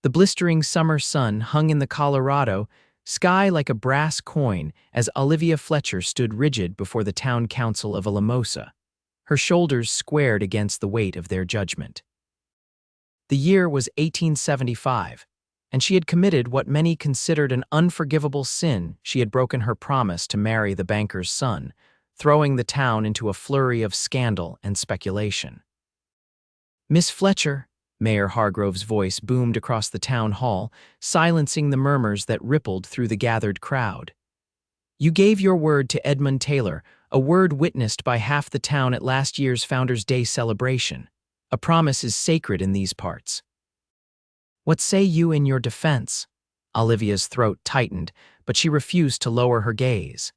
The blistering summer sun hung in the Colorado sky like a brass coin as Olivia Fletcher stood rigid before the town council of Alamosa, her shoulders squared against the weight of their judgment. The year was 1875, and she had committed what many considered an unforgivable sin. She had broken her promise to marry the banker's son, throwing the town into a flurry of scandal and speculation. "Miss Fletcher," Mayor Hargrove's voice boomed across the town hall, silencing the murmurs that rippled through the gathered crowd. "You gave your word to Edmund Taylor, a word witnessed by half the town at last year's Founders' Day celebration. A promise is sacred in these parts. What say you in your defense?" Olivia's throat tightened, but she refused to lower her gaze.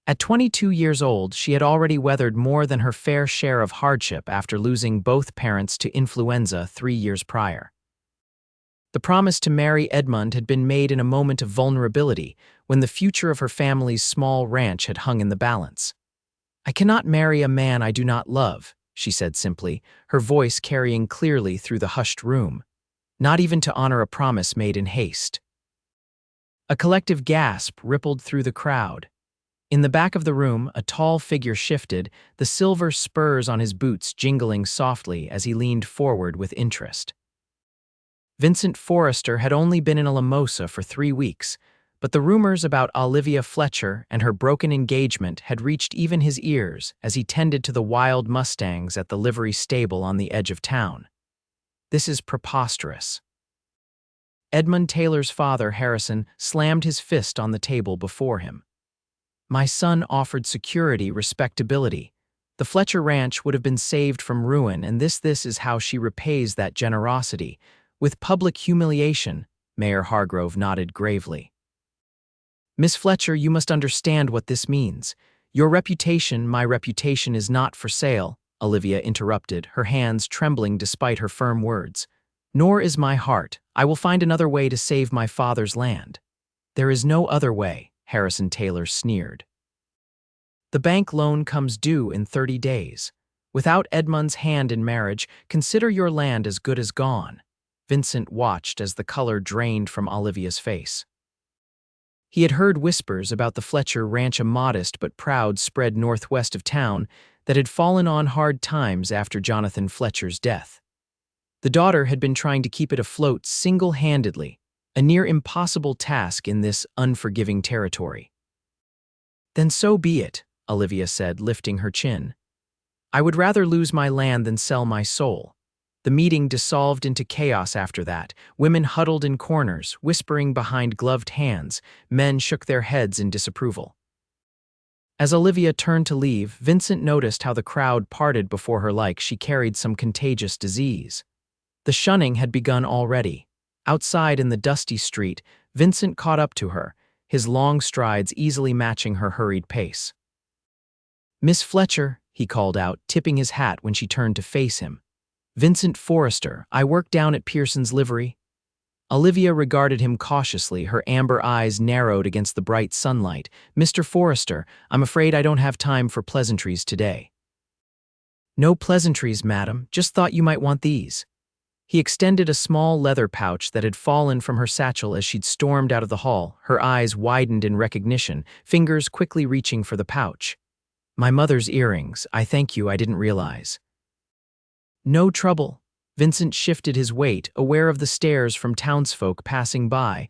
At 22 years old, she had already weathered more than her fair share of hardship after losing both parents to influenza 3 years prior. The promise to marry Edmund had been made in a moment of vulnerability, when the future of her family's small ranch had hung in the balance. "I cannot marry a man I do not love," she said simply, her voice carrying clearly through the hushed room. "Not even to honor a promise made in haste." A collective gasp rippled through the crowd. In the back of the room, a tall figure shifted, the silver spurs on his boots jingling softly as he leaned forward with interest. Vincent Forrester had only been in Alamosa for 3 weeks, but the rumors about Olivia Fletcher and her broken engagement had reached even his ears as he tended to the wild mustangs at the livery stable on the edge of town. "This is preposterous." Edmund Taylor's father, Harrison, slammed his fist on the table before him. "My son offered security, respectability. The Fletcher Ranch would have been saved from ruin, and this is how she repays that generosity. With public humiliation," Mayor Hargrove nodded gravely. "Miss Fletcher, you must understand what this means. Your reputation, my reputation, is not for sale," Olivia interrupted, her hands trembling despite her firm words. "Nor is my heart. I will find another way to save my father's land." "There is no other way," Harrison Taylor sneered. "The bank loan comes due in 30 days. Without Edmund's hand in marriage, consider your land as good as gone." Vincent watched as the color drained from Olivia's face. He had heard whispers about the Fletcher Ranch, a modest but proud spread northwest of town that had fallen on hard times after Jonathan Fletcher's death. The daughter had been trying to keep it afloat single-handedly, a near impossible task in this unforgiving territory. "Then so be it," Olivia said, lifting her chin. "I would rather lose my land than sell my soul." The meeting dissolved into chaos after that. Women huddled in corners, whispering behind gloved hands. Men shook their heads in disapproval. As Olivia turned to leave, Vincent noticed how the crowd parted before her like she carried some contagious disease. The shunning had begun already. Outside in the dusty street, Vincent caught up to her, his long strides easily matching her hurried pace. "Miss Fletcher," he called out, tipping his hat when she turned to face him. "Vincent Forrester, I work down at Pearson's livery." Olivia regarded him cautiously, her amber eyes narrowed against the bright sunlight. "Mr. Forrester, I'm afraid I don't have time for pleasantries today." "No pleasantries, madam. Just thought you might want these." He extended a small leather pouch that had fallen from her satchel as she'd stormed out of the hall, her eyes widened in recognition, fingers quickly reaching for the pouch. "My mother's earrings. I thank you, I didn't realize." "No trouble." Vincent shifted his weight, aware of the stares from townsfolk passing by.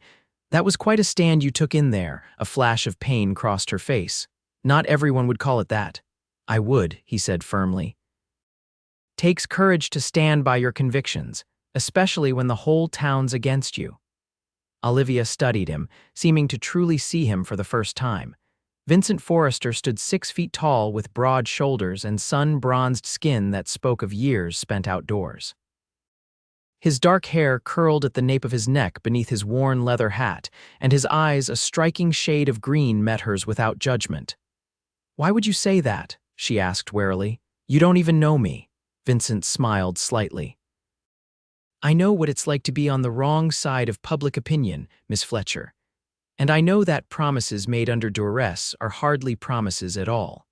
"That was quite a stand you took in there." A flash of pain crossed her face. "Not everyone would call it that." "I would," he said firmly. "Takes courage to stand by your convictions, especially when the whole town's against you." Olivia studied him, seeming to truly see him for the first time. Vincent Forrester stood 6 feet tall with broad shoulders and sun-bronzed skin that spoke of years spent outdoors. His dark hair curled at the nape of his neck beneath his worn leather hat, and his eyes, a striking shade of green, met hers without judgment. "Why would you say that?" she asked warily. "You don't even know me." Vincent smiled slightly. "I know what it's like to be on the wrong side of public opinion, Miss Fletcher. And I know that promises made under duress are hardly promises at all."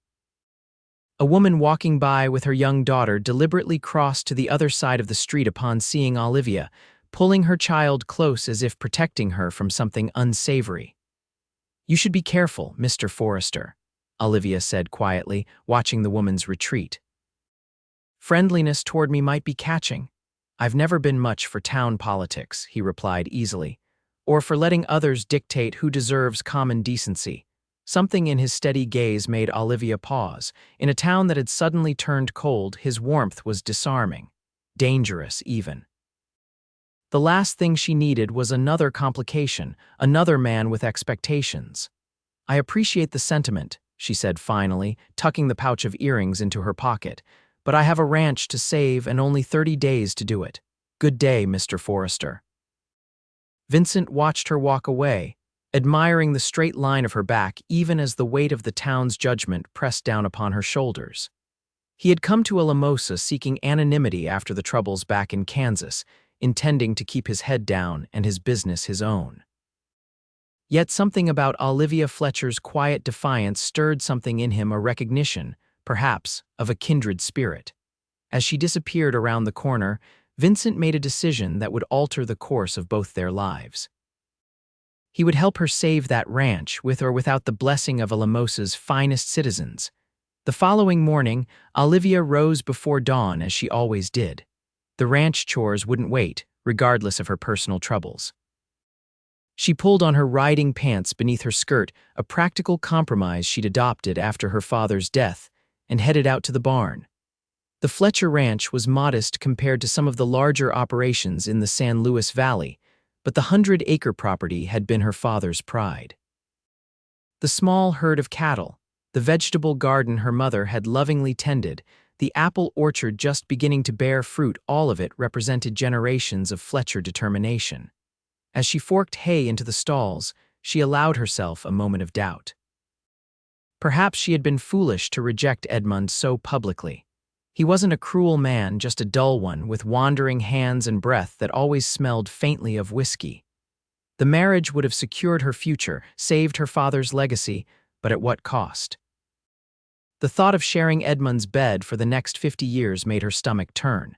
A woman walking by with her young daughter deliberately crossed to the other side of the street upon seeing Olivia, pulling her child close as if protecting her from something unsavory. "You should be careful, Mr. Forrester," Olivia said quietly, watching the woman's retreat. "Friendliness toward me might be catching. I've never been much for town politics," he replied easily, "or for letting others dictate who deserves common decency." Something in his steady gaze made Olivia pause. In a town that had suddenly turned cold, his warmth was disarming. Dangerous, even. The last thing she needed was another complication, another man with expectations. "I appreciate the sentiment," she said finally, tucking the pouch of earrings into her pocket, "but I have a ranch to save and only 30 days to do it. Good day, Mr. Forrester." Vincent watched her walk away, admiring the straight line of her back even as the weight of the town's judgment pressed down upon her shoulders. He had come to Alamosa seeking anonymity after the troubles back in Kansas, intending to keep his head down and his business his own. Yet something about Olivia Fletcher's quiet defiance stirred something in him, a recognition, perhaps, of a kindred spirit. As she disappeared around the corner, Vincent made a decision that would alter the course of both their lives. He would help her save that ranch, with or without the blessing of Alamosa's finest citizens. The following morning, Olivia rose before dawn as she always did. The ranch chores wouldn't wait, regardless of her personal troubles. She pulled on her riding pants beneath her skirt, a practical compromise she'd adopted after her father's death, and headed out to the barn. The Fletcher Ranch was modest compared to some of the larger operations in the San Luis Valley, but the 100-acre property had been her father's pride. The small herd of cattle, the vegetable garden her mother had lovingly tended, the apple orchard just beginning to bear fruit, all of it represented generations of Fletcher determination. As she forked hay into the stalls, she allowed herself a moment of doubt. Perhaps she had been foolish to reject Edmund so publicly. He wasn't a cruel man, just a dull one with wandering hands and breath that always smelled faintly of whiskey. The marriage would have secured her future, saved her father's legacy, but at what cost? The thought of sharing Edmund's bed for the next 50 years made her stomach turn.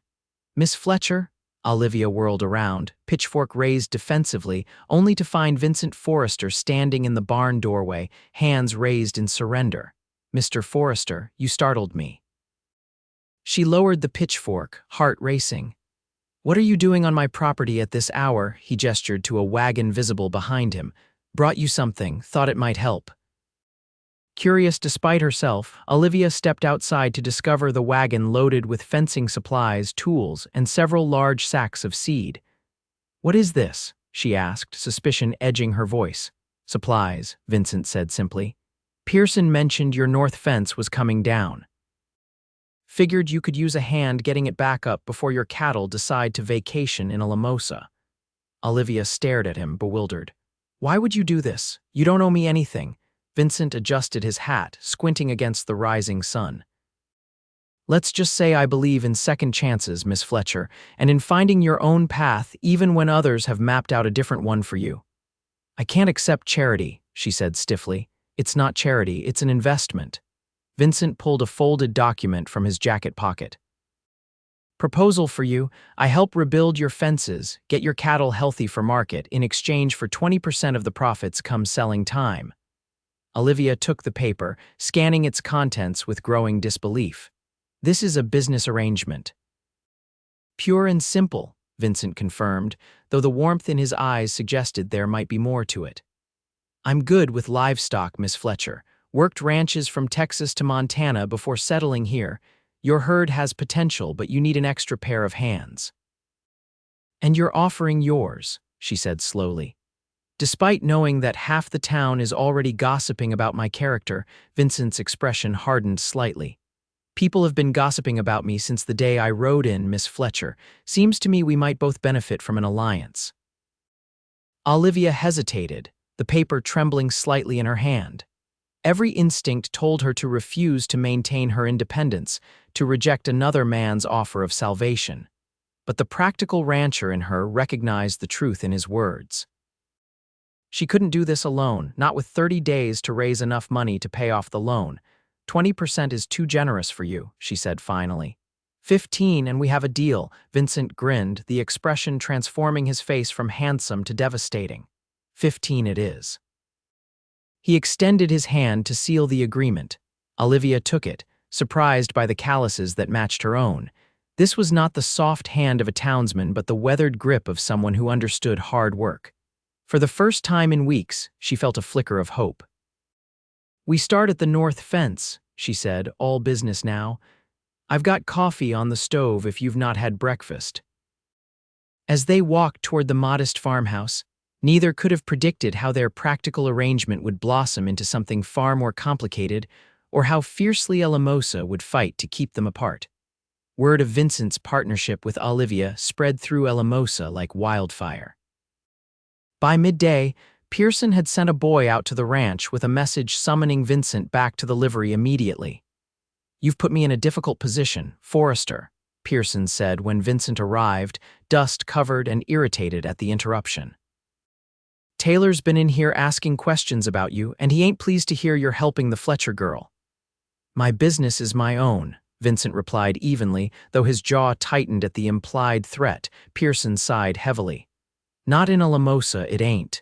"Miss Fletcher?" Olivia whirled around, pitchfork raised defensively, only to find Vincent Forrester standing in the barn doorway, hands raised in surrender. "Mr. Forrester, you startled me." She lowered the pitchfork, heart racing. "What are you doing on my property at this hour?" He gestured to a wagon visible behind him. "Brought you something, thought it might help." Curious despite herself, Olivia stepped outside to discover the wagon loaded with fencing supplies, tools, and several large sacks of seed. "What is this?" she asked, suspicion edging her voice. "Supplies," Vincent said simply. "Pearson mentioned your north fence was coming down. Figured you could use a hand getting it back up before your cattle decide to vacation in Alamosa." Olivia stared at him, bewildered. "Why would you do this? You don't owe me anything." Vincent adjusted his hat, squinting against the rising sun. "Let's just say I believe in second chances, Miss Fletcher, and in finding your own path even when others have mapped out a different one for you." "I can't accept charity," she said stiffly. "It's not charity, it's an investment." Vincent pulled a folded document from his jacket pocket. "Proposal for you. I help rebuild your fences, get your cattle healthy for market, in exchange for 20% of the profits come selling time." Olivia took the paper, scanning its contents with growing disbelief. "This is a business arrangement." "Pure and simple," Vincent confirmed, though the warmth in his eyes suggested there might be more to it. "I'm good with livestock, Miss Fletcher. Worked ranches from Texas to Montana before settling here. Your herd has potential, but you need an extra pair of hands." "And you're offering yours," she said slowly. Despite knowing that half the town is already gossiping about my character, Vincent's expression hardened slightly. "People have been gossiping about me since the day I rode in, Miss Fletcher. Seems to me we might both benefit from an alliance." Olivia hesitated, the paper trembling slightly in her hand. Every instinct told her to refuse to maintain her independence, to reject another man's offer of salvation. But the practical rancher in her recognized the truth in his words. She couldn't do this alone, not with 30 days to raise enough money to pay off the loan. 20% is too generous for you," she said finally. 15 and we have a deal, Vincent grinned, the expression transforming his face from handsome to devastating. 15 it is. He extended his hand to seal the agreement. Olivia took it, surprised by the calluses that matched her own. This was not the soft hand of a townsman but the weathered grip of someone who understood hard work. For the first time in weeks, she felt a flicker of hope. "We start at the north fence," she said, all business now. "I've got coffee on the stove if you've not had breakfast." As they walked toward the modest farmhouse, neither could have predicted how their practical arrangement would blossom into something far more complicated, or how fiercely Alamosa would fight to keep them apart. Word of Vincent's partnership with Olivia spread through Alamosa like wildfire. By midday, Pearson had sent a boy out to the ranch with a message summoning Vincent back to the livery immediately. "You've put me in a difficult position, Forrester," Pearson said when Vincent arrived, dust-covered and irritated at the interruption. "Taylor's been in here asking questions about you, and he ain't pleased to hear you're helping the Fletcher girl." "My business is my own," Vincent replied evenly, though his jaw tightened at the implied threat. Pearson sighed heavily. "Not in Alamosa, it ain't.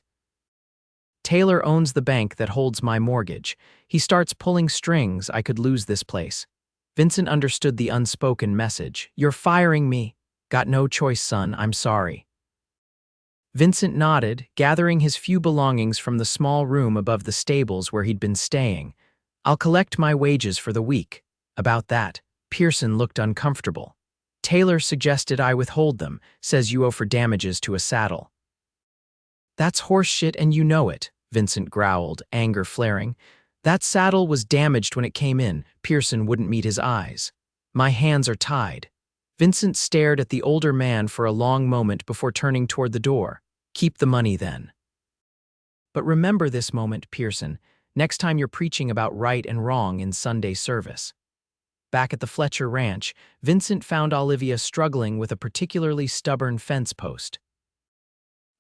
Taylor owns the bank that holds my mortgage. He starts pulling strings, I could lose this place." Vincent understood the unspoken message. "You're firing me." "Got no choice, son, I'm sorry." Vincent nodded, gathering his few belongings from the small room above the stables where he'd been staying. "I'll collect my wages for the week." "About that," Pearson looked uncomfortable. "Taylor suggested I withhold them, says you owe for damages to a saddle." "That's horse shit and you know it," Vincent growled, anger flaring. "That saddle was damaged when it came in." Pearson wouldn't meet his eyes. "My hands are tied." Vincent stared at the older man for a long moment before turning toward the door. "Keep the money then. But remember this moment, Pearson, next time you're preaching about right and wrong in Sunday service." Back at the Fletcher ranch, Vincent found Olivia struggling with a particularly stubborn fence post.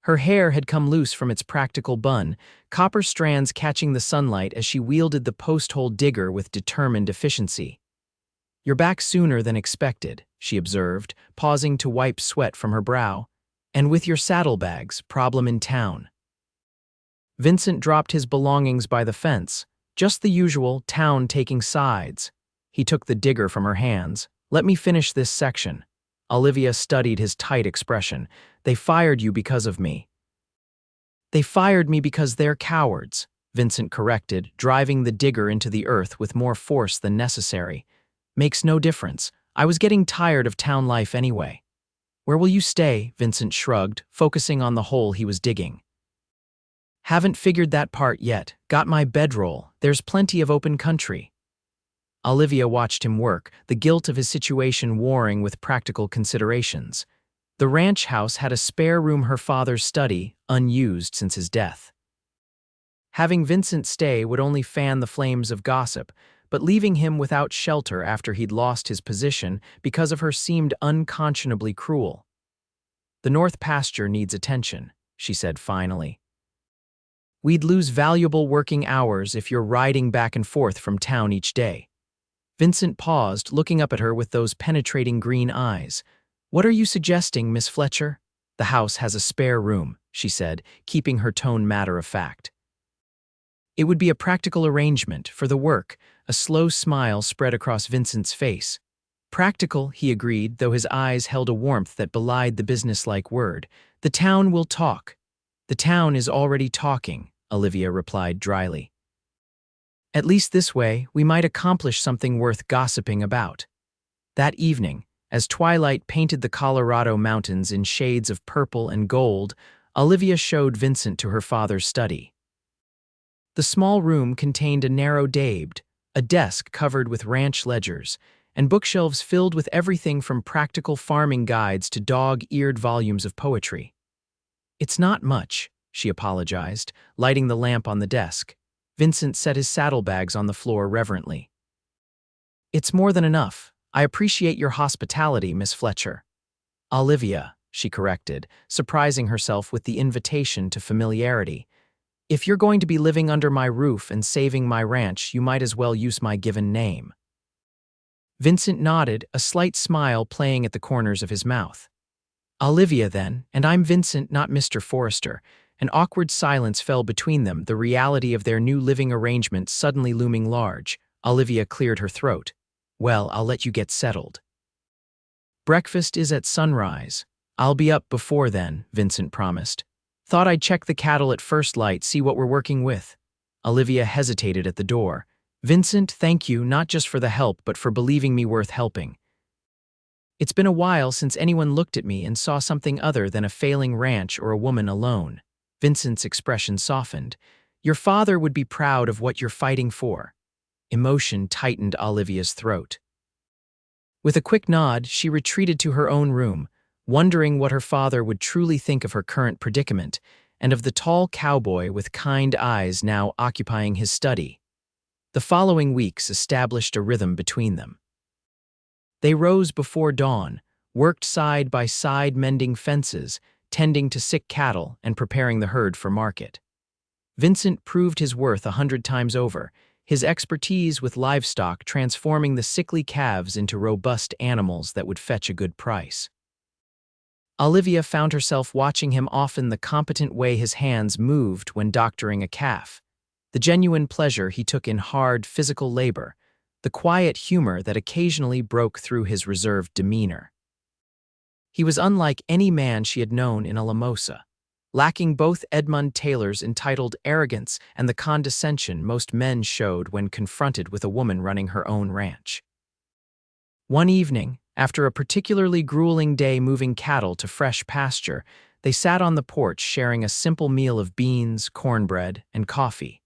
Her hair had come loose from its practical bun, copper strands catching the sunlight as she wielded the post-hole digger with determined efficiency. "You're back sooner than expected," she observed, pausing to wipe sweat from her brow. "And with your saddlebags, problem in town." Vincent dropped his belongings by the fence, just the usual town taking sides. He took the digger from her hands. "Let me finish this section." Olivia studied his tight expression. "They fired you because of me." "They fired me because they're cowards," Vincent corrected, driving the digger into the earth with more force than necessary. "Makes no difference. I was getting tired of town life anyway." "Where will you stay?" Vincent shrugged, focusing on the hole he was digging. "Haven't figured that part yet. Got my bedroll. There's plenty of open country." Olivia watched him work, the guilt of his situation warring with practical considerations. The ranch house had a spare room, her father's study, unused since his death. Having Vincent stay would only fan the flames of gossip, but leaving him without shelter after he'd lost his position because of her seemed unconscionably cruel. "The north pasture needs attention," she said finally. "We'd lose valuable working hours if you're riding back and forth from town each day." Vincent paused, looking up at her with those penetrating green eyes. "What are you suggesting, Miss Fletcher?" "The house has a spare room," she said, keeping her tone matter-of-fact. "It would be a practical arrangement for the work." A slow smile spread across Vincent's face. "Practical," he agreed, though his eyes held a warmth that belied the businesslike word. "The town will talk." "The town is already talking," Olivia replied dryly. "At least this way, we might accomplish something worth gossiping about." That evening, as twilight painted the Colorado mountains in shades of purple and gold, Olivia showed Vincent to her father's study. The small room contained a narrow dabed, a desk covered with ranch ledgers, and bookshelves filled with everything from practical farming guides to dog-eared volumes of poetry. "It's not much," she apologized, lighting the lamp on the desk. Vincent set his saddlebags on the floor reverently. "It's more than enough. I appreciate your hospitality, Miss Fletcher." "Olivia," she corrected, surprising herself with the invitation to familiarity. "If you're going to be living under my roof and saving my ranch, you might as well use my given name." Vincent nodded, a slight smile playing at the corners of his mouth. Olivia, then, and I'm Vincent, not Mr. Forrester. An awkward silence fell between them, the reality of their new living arrangement suddenly looming large. Olivia cleared her throat. Well, I'll let you get settled. Breakfast is at sunrise. I'll be up before then, Vincent promised. Thought I'd check the cattle at first light, see what we're working with. Olivia hesitated at the door. Vincent, thank you, not just for the help, but for believing me worth helping. It's been a while since anyone looked at me and saw something other than a failing ranch or a woman alone. Vincent's expression softened. Your father would be proud of what you're fighting for. Emotion tightened Olivia's throat. With a quick nod, she retreated to her own room, wondering what her father would truly think of her current predicament and of the tall cowboy with kind eyes now occupying his study. The following weeks established a rhythm between them. They rose before dawn, worked side by side mending fences, tending to sick cattle, and preparing the herd for market. Vincent proved his worth 100 times over, his expertise with livestock transforming the sickly calves into robust animals that would fetch a good price. Olivia found herself watching him, often the competent way his hands moved when doctoring a calf, the genuine pleasure he took in hard physical labor, the quiet humor that occasionally broke through his reserved demeanor. He was unlike any man she had known in Alamosa, lacking both Edmund Taylor's entitled arrogance and the condescension most men showed when confronted with a woman running her own ranch. One evening, after a particularly grueling day moving cattle to fresh pasture, they sat on the porch sharing a simple meal of beans, cornbread, and coffee.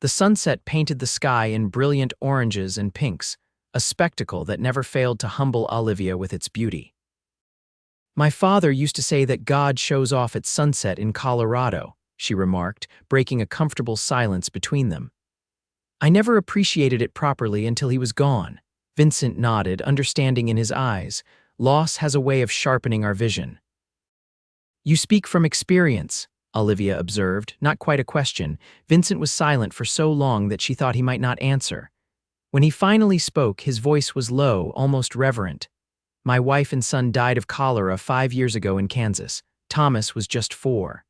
The sunset painted the sky in brilliant oranges and pinks, a spectacle that never failed to humble Olivia with its beauty. My father used to say that God shows off at sunset in Colorado, she remarked, breaking a comfortable silence between them. I never appreciated it properly until he was gone. Vincent nodded, understanding in his eyes. Loss has a way of sharpening our vision. You speak from experience, Olivia observed, not quite a question. Vincent was silent for so long that she thought he might not answer. When he finally spoke, his voice was low, almost reverent. My wife and son died of cholera 5 years ago in Kansas. Thomas was just 4.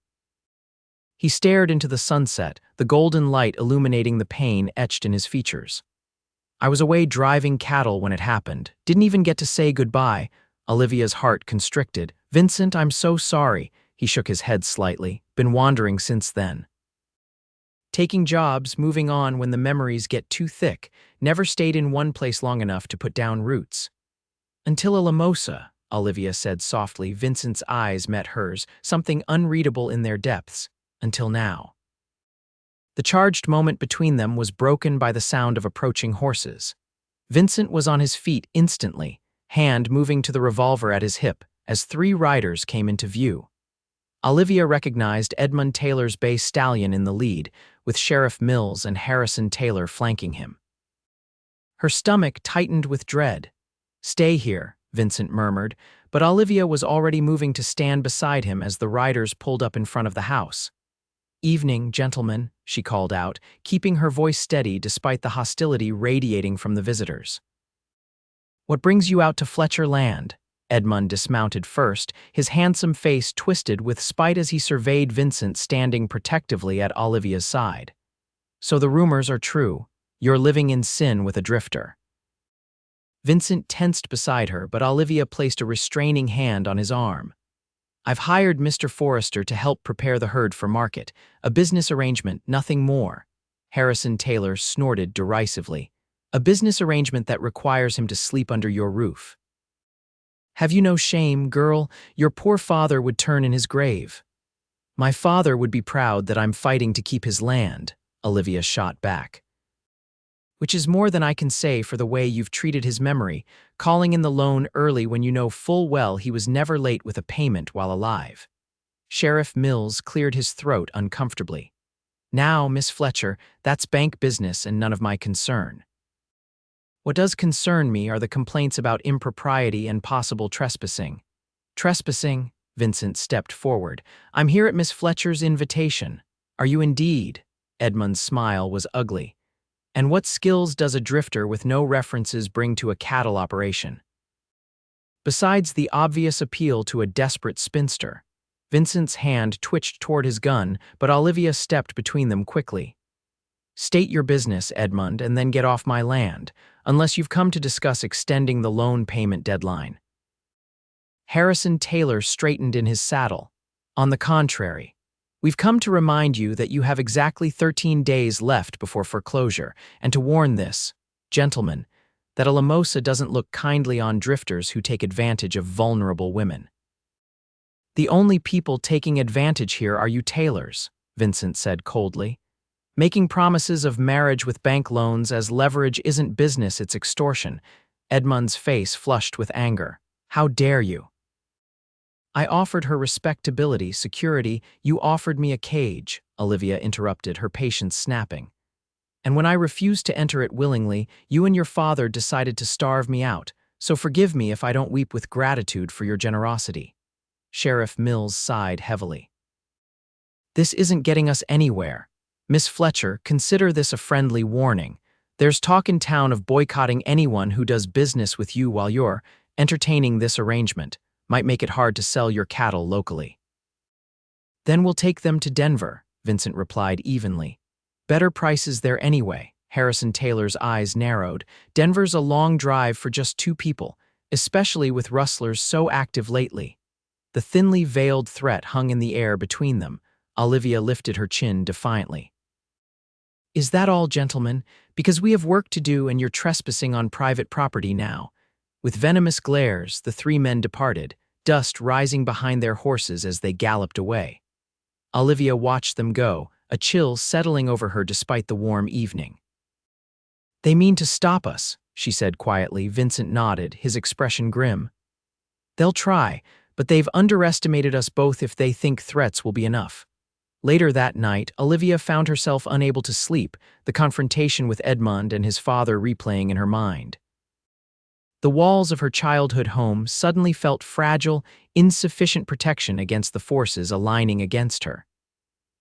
He stared into the sunset, the golden light illuminating the pain etched in his features. I was away driving cattle when it happened. Didn't even get to say goodbye. Olivia's heart constricted. Vincent, I'm so sorry. He shook his head slightly. Been wandering since then. Taking jobs, moving on when the memories get too thick. Never stayed in one place long enough to put down roots. Until Alamosa, Olivia said softly. Vincent's eyes met hers, something unreadable in their depths. Until now. The charged moment between them was broken by the sound of approaching horses. Vincent was on his feet instantly, hand moving to the revolver at his hip, as 3 riders came into view. Olivia recognized Edmund Taylor's bay stallion in the lead, with Sheriff Mills and Harrison Taylor flanking him. Her stomach tightened with dread. Stay here, Vincent murmured, but Olivia was already moving to stand beside him as the riders pulled up in front of the house. Evening, gentlemen, she called out, keeping her voice steady despite the hostility radiating from the visitors. What brings you out to Fletcher land? Edmund dismounted first, his handsome face twisted with spite as he surveyed Vincent standing protectively at Olivia's side. So the rumors are true. You're living in sin with a drifter. Vincent tensed beside her, but Olivia placed a restraining hand on his arm. I've hired Mr. Forrester to help prepare the herd for market. A business arrangement, nothing more. Harrison Taylor snorted derisively. A business arrangement that requires him to sleep under your roof. Have you no shame, girl? Your poor father would turn in his grave. My father would be proud that I'm fighting to keep his land, Olivia shot back. Which is more than I can say for the way you've treated his memory, calling in the loan early when you know full well he was never late with a payment while alive. Sheriff Mills cleared his throat uncomfortably. Now, Miss Fletcher, that's bank business and none of my concern. What does concern me are the complaints about impropriety and possible trespassing. Trespassing? Vincent stepped forward. I'm here at Miss Fletcher's invitation. Are you indeed? Edmund's smile was ugly. And what skills does a drifter with no references bring to a cattle operation? Besides the obvious appeal to a desperate spinster, Vincent's hand twitched toward his gun, but Olivia stepped between them quickly. State your business, Edmund, and then get off my land, unless you've come to discuss extending the loan payment deadline. Harrison Taylor straightened in his saddle. On the contrary, we've come to remind you that you have exactly 13 days left before foreclosure, and to warn this, gentlemen, that Alamosa doesn't look kindly on drifters who take advantage of vulnerable women. The only people taking advantage here are you Taylors, Vincent said coldly. Making promises of marriage with bank loans as leverage isn't business, it's extortion. Edmund's face flushed with anger. How dare you? I offered her respectability, security. You offered me a cage, Olivia interrupted, her patience snapping. And when I refused to enter it willingly, you and your father decided to starve me out, so forgive me if I don't weep with gratitude for your generosity. Sheriff Mills sighed heavily. This isn't getting us anywhere. Miss Fletcher, consider this a friendly warning. There's talk in town of boycotting anyone who does business with you while you're entertaining this arrangement. Might make it hard to sell your cattle locally. Then we'll take them to Denver, Vincent replied evenly. Better prices there anyway. Harrison Taylor's eyes narrowed. Denver's a long drive for just two people, especially with rustlers so active lately. The thinly veiled threat hung in the air between them. Olivia lifted her chin defiantly. Is that all, gentlemen? Because we have work to do and you're trespassing on private property now. With venomous glares, the three men departed, dust rising behind their horses as they galloped away. Olivia watched them go, a chill settling over her despite the warm evening. They mean to stop us, she said quietly. Vincent nodded, his expression grim. They'll try, but they've underestimated us both if they think threats will be enough. Later that night, Olivia found herself unable to sleep, the confrontation with Edmund and his father replaying in her mind. The walls of her childhood home suddenly felt fragile, insufficient protection against the forces aligning against her.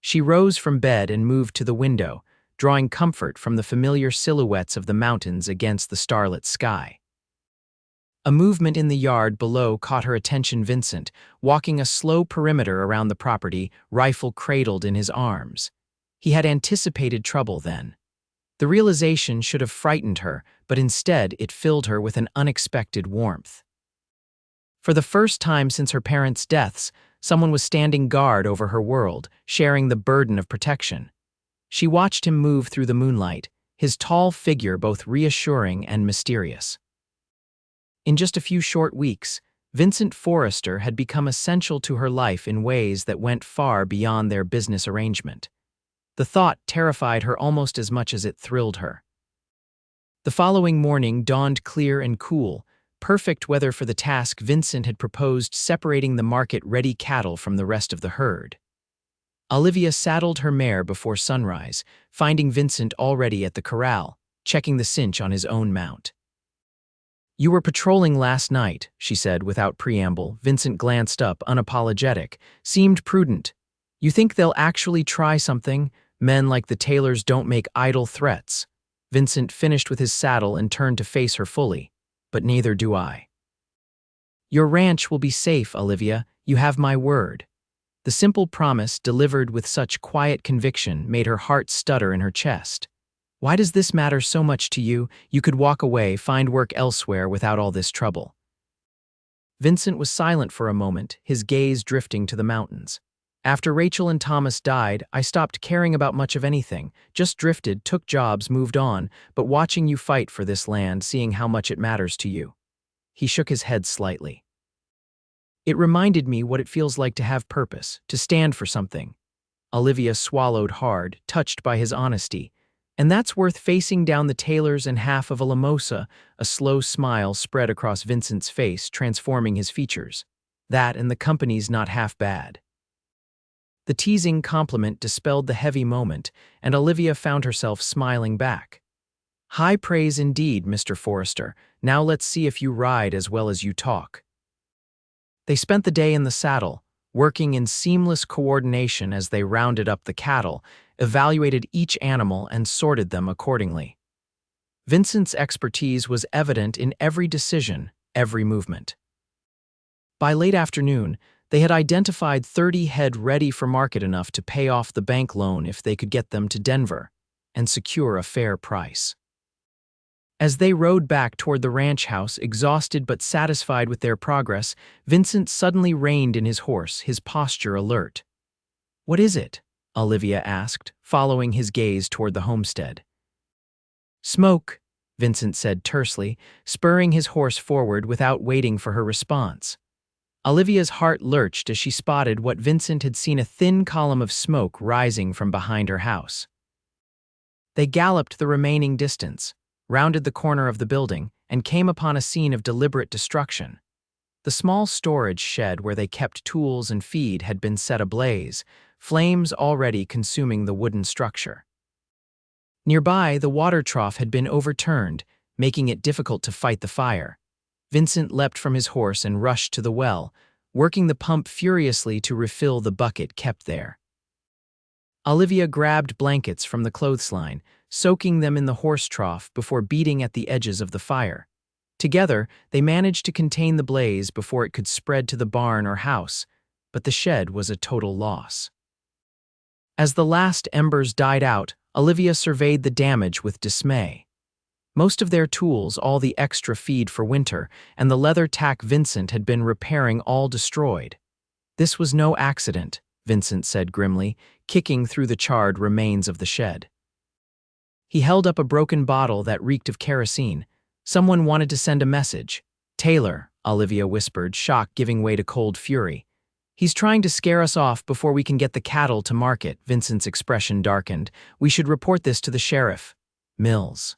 She rose from bed and moved to the window, drawing comfort from the familiar silhouettes of the mountains against the starlit sky. A movement in the yard below caught her attention. Vincent, walking a slow perimeter around the property, rifle cradled in his arms. He had anticipated trouble then. The realization should have frightened her, but instead it filled her with an unexpected warmth. For the first time since her parents' deaths, someone was standing guard over her world, sharing the burden of protection. She watched him move through the moonlight, his tall figure both reassuring and mysterious. In just a few short weeks, Vincent Forrester had become essential to her life in ways that went far beyond their business arrangement. The thought terrified her almost as much as it thrilled her. The following morning dawned clear and cool, perfect weather for the task Vincent had proposed, separating the market-ready cattle from the rest of the herd. Olivia saddled her mare before sunrise, finding Vincent already at the corral, checking the cinch on his own mount. You were patrolling last night, she said without preamble. Vincent glanced up, unapologetic, seemed prudent. You think they'll actually try something? Men like the Taylors don't make idle threats. Vincent finished with his saddle and turned to face her fully. But neither do I. Your ranch will be safe, Olivia. You have my word. The simple promise, delivered with such quiet conviction, made her heart stutter in her chest. Why does this matter so much to you? You could walk away, find work elsewhere without all this trouble. Vincent was silent for a moment, his gaze drifting to the mountains. After Rachel and Thomas died, I stopped caring about much of anything, just drifted, took jobs, moved on, but watching you fight for this land, seeing how much it matters to you. He shook his head slightly. It reminded me what it feels like to have purpose, to stand for something. Olivia swallowed hard, touched by his honesty. And that's worth facing down the Taylors and half of Alamosa. A slow smile spread across Vincent's face, transforming his features. That and the company's not half bad. The teasing compliment dispelled the heavy moment, and Olivia found herself smiling back. High praise indeed, Mr. Forrester. Now let's see if you ride as well as you talk. They spent the day in the saddle, working in seamless coordination as they rounded up the cattle, evaluated each animal and sorted them accordingly. Vincent's expertise was evident in every decision, every movement. By late afternoon, they had identified 30 head ready for market enough to pay off the bank loan if they could get them to Denver and secure a fair price. As they rode back toward the ranch house, exhausted but satisfied with their progress, Vincent suddenly reined in his horse, his posture alert. "What is it?" Olivia asked, following his gaze toward the homestead. "Smoke," Vincent said tersely, spurring his horse forward without waiting for her response. Olivia's heart lurched as she spotted what Vincent had seen: a thin column of smoke rising from behind her house. They galloped the remaining distance, rounded the corner of the building, and came upon a scene of deliberate destruction. The small storage shed where they kept tools and feed had been set ablaze, flames already consuming the wooden structure. Nearby, the water trough had been overturned, making it difficult to fight the fire. Vincent leapt from his horse and rushed to the well, working the pump furiously to refill the bucket kept there. Olivia grabbed blankets from the clothesline, soaking them in the horse trough before beating at the edges of the fire. Together, they managed to contain the blaze before it could spread to the barn or house, but the shed was a total loss. As the last embers died out, Olivia surveyed the damage with dismay. Most of their tools, all the extra feed for winter, and the leather tack Vincent had been repairing all destroyed. "This was no accident," Vincent said grimly, kicking through the charred remains of the shed. He held up a broken bottle that reeked of kerosene. "Someone wanted to send a message." "Taylor," Olivia whispered, shock giving way to cold fury. "He's trying to scare us off before we can get the cattle to market." Vincent's expression darkened. "We should report this to the sheriff." "Mills."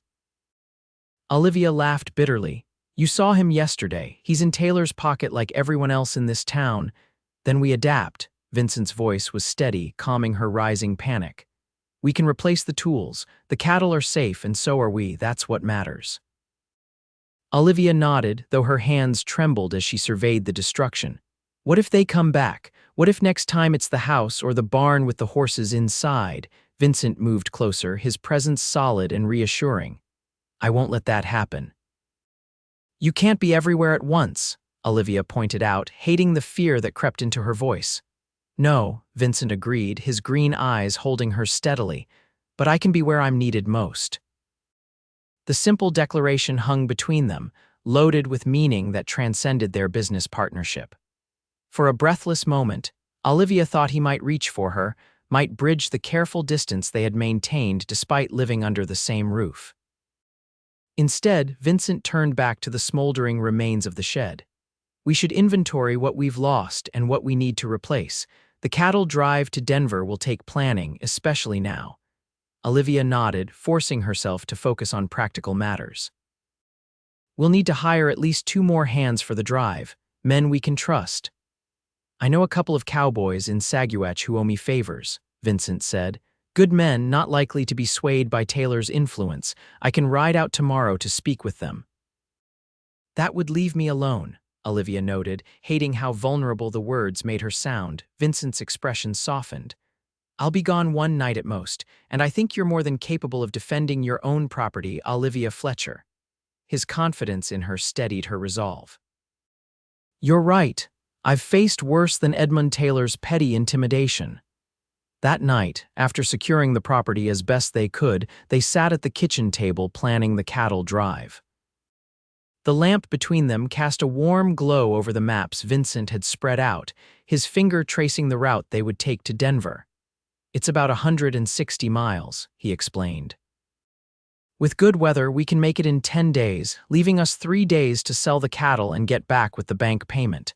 Olivia laughed bitterly. "You saw him yesterday. He's in Taylor's pocket like everyone else in this town. Then we adapt." Vincent's voice was steady, calming her rising panic. "We can replace the tools. The cattle are safe, and so are we. That's what matters." Olivia nodded, though her hands trembled as she surveyed the destruction. What if they come back? What if next time it's the house or the barn with the horses inside? Vincent moved closer, his presence solid and reassuring. "I won't let that happen." "You can't be everywhere at once," Olivia pointed out, hating the fear that crept into her voice. "No," Vincent agreed, his green eyes holding her steadily, "but I can be where I'm needed most." The simple declaration hung between them, loaded with meaning that transcended their business partnership. For a breathless moment, Olivia thought he might reach for her, might bridge the careful distance they had maintained despite living under the same roof. Instead, Vincent turned back to the smoldering remains of the shed. "We should inventory what we've lost and what we need to replace. The cattle drive to Denver will take planning, especially now." Olivia nodded, forcing herself to focus on practical matters. "We'll need to hire at least 2 more hands for the drive, men we can trust." "I know a couple of cowboys in Saguach who owe me favors," Vincent said. "Good men, not likely to be swayed by Taylor's influence. I can ride out tomorrow to speak with them." "That would leave me alone," Olivia noted, hating how vulnerable the words made her sound. Vincent's expression softened. "I'll be gone 1 night at most, and I think you're more than capable of defending your own property, Olivia Fletcher." His confidence in her steadied her resolve. "You're right. I've faced worse than Edmund Taylor's petty intimidation." That night, after securing the property as best they could, they sat at the kitchen table planning the cattle drive. The lamp between them cast a warm glow over the maps Vincent had spread out, his finger tracing the route they would take to Denver. "It's about 160 miles, he explained. "With good weather, we can make it in 10 days, leaving us 3 days to sell the cattle and get back with the bank payment."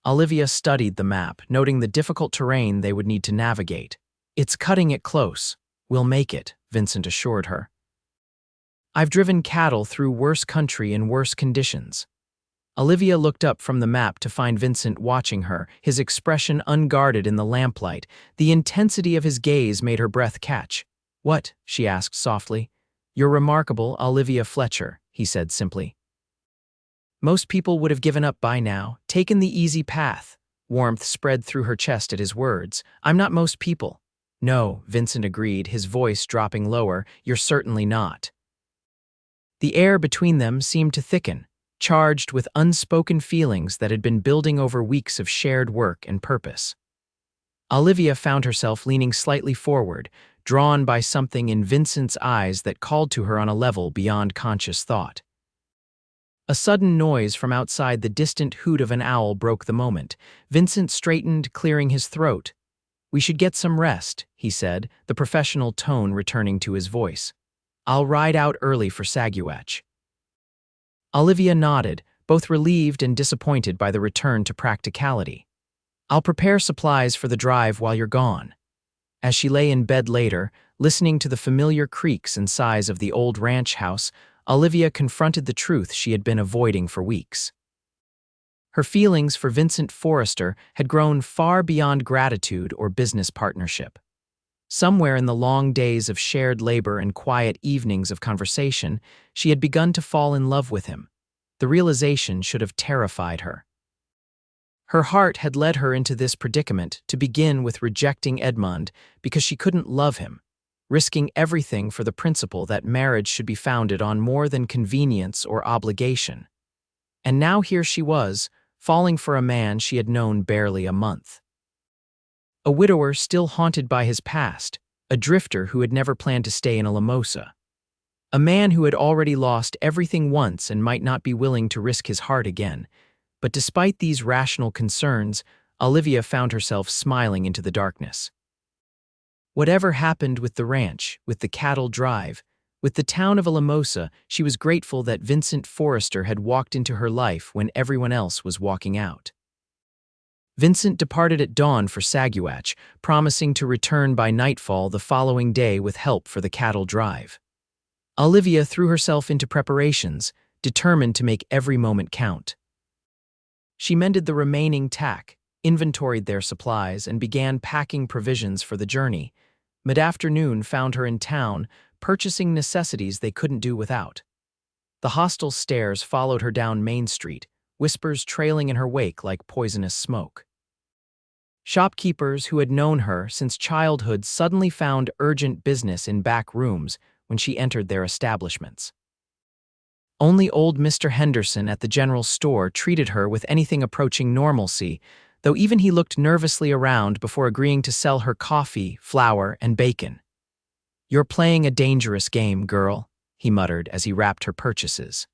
Olivia studied the map, noting the difficult terrain they would need to navigate. "It's cutting it close. We'll make it," Vincent assured her. "I've driven cattle through worse country in worse conditions." Olivia looked up from the map to find Vincent watching her, his expression unguarded in the lamplight. The intensity of his gaze made her breath catch. "What?" she asked softly. "You're remarkable, Olivia Fletcher," he said simply. "Most people would have given up by now, taken the easy path." Warmth spread through her chest at his words. "I'm not most people." "No," Vincent agreed, his voice dropping lower, "you're certainly not." The air between them seemed to thicken, charged with unspoken feelings that had been building over weeks of shared work and purpose. Olivia found herself leaning slightly forward, drawn by something in Vincent's eyes that called to her on a level beyond conscious thought. A sudden noise from outside, the distant hoot of an owl, broke the moment. Vincent straightened, clearing his throat. "We should get some rest," he said, the professional tone returning to his voice. "I'll ride out early for Saguach." Olivia nodded, both relieved and disappointed by the return to practicality. "I'll prepare supplies for the drive while you're gone." As she lay in bed later, listening to the familiar creaks and sighs of the old ranch house, Olivia confronted the truth she had been avoiding for weeks. Her feelings for Vincent Forrester had grown far beyond gratitude or business partnership. Somewhere in the long days of shared labor and quiet evenings of conversation, she had begun to fall in love with him. The realization should have terrified her. Her heart had led her into this predicament, to begin with rejecting Edmund because she couldn't love him, risking everything for the principle that marriage should be founded on more than convenience or obligation. And now here she was, falling for a man she had known barely a month. A widower still haunted by his past, a drifter who had never planned to stay in Alamosa. A man who had already lost everything once and might not be willing to risk his heart again. But despite these rational concerns, Olivia found herself smiling into the darkness. Whatever happened with the ranch, with the cattle drive, with the town of Alamosa, she was grateful that Vincent Forrester had walked into her life when everyone else was walking out. Vincent departed at dawn for Saguach, promising to return by nightfall the following day with help for the cattle drive. Olivia threw herself into preparations, determined to make every moment count. She mended the remaining tack, inventoried their supplies, and began packing provisions for the journey. Mid-afternoon found her in town, purchasing necessities they couldn't do without. The hostile stares followed her down Main Street, whispers trailing in her wake like poisonous smoke. Shopkeepers who had known her since childhood suddenly found urgent business in back rooms when she entered their establishments. Only old Mr. Henderson at the general store treated her with anything approaching normalcy, though even he looked nervously around before agreeing to sell her coffee, flour, and bacon. "You're playing a dangerous game, girl," he muttered as he wrapped her purchases.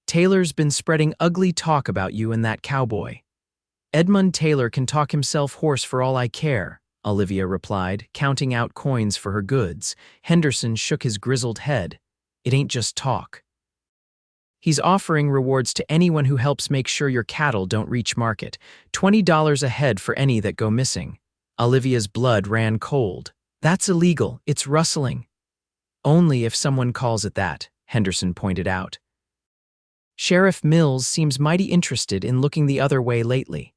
"Taylor's been spreading ugly talk about you and that cowboy." "Edmund Taylor can talk himself hoarse for all I care," Olivia replied, counting out coins for her goods. Henderson shook his grizzled head. "It ain't just talk. He's offering rewards to anyone who helps make sure your cattle don't reach market. $20 a head for any that go missing." Olivia's blood ran cold. "That's illegal. It's rustling." "Only if someone calls it that," Henderson pointed out. "Sheriff Mills seems mighty interested in looking the other way lately."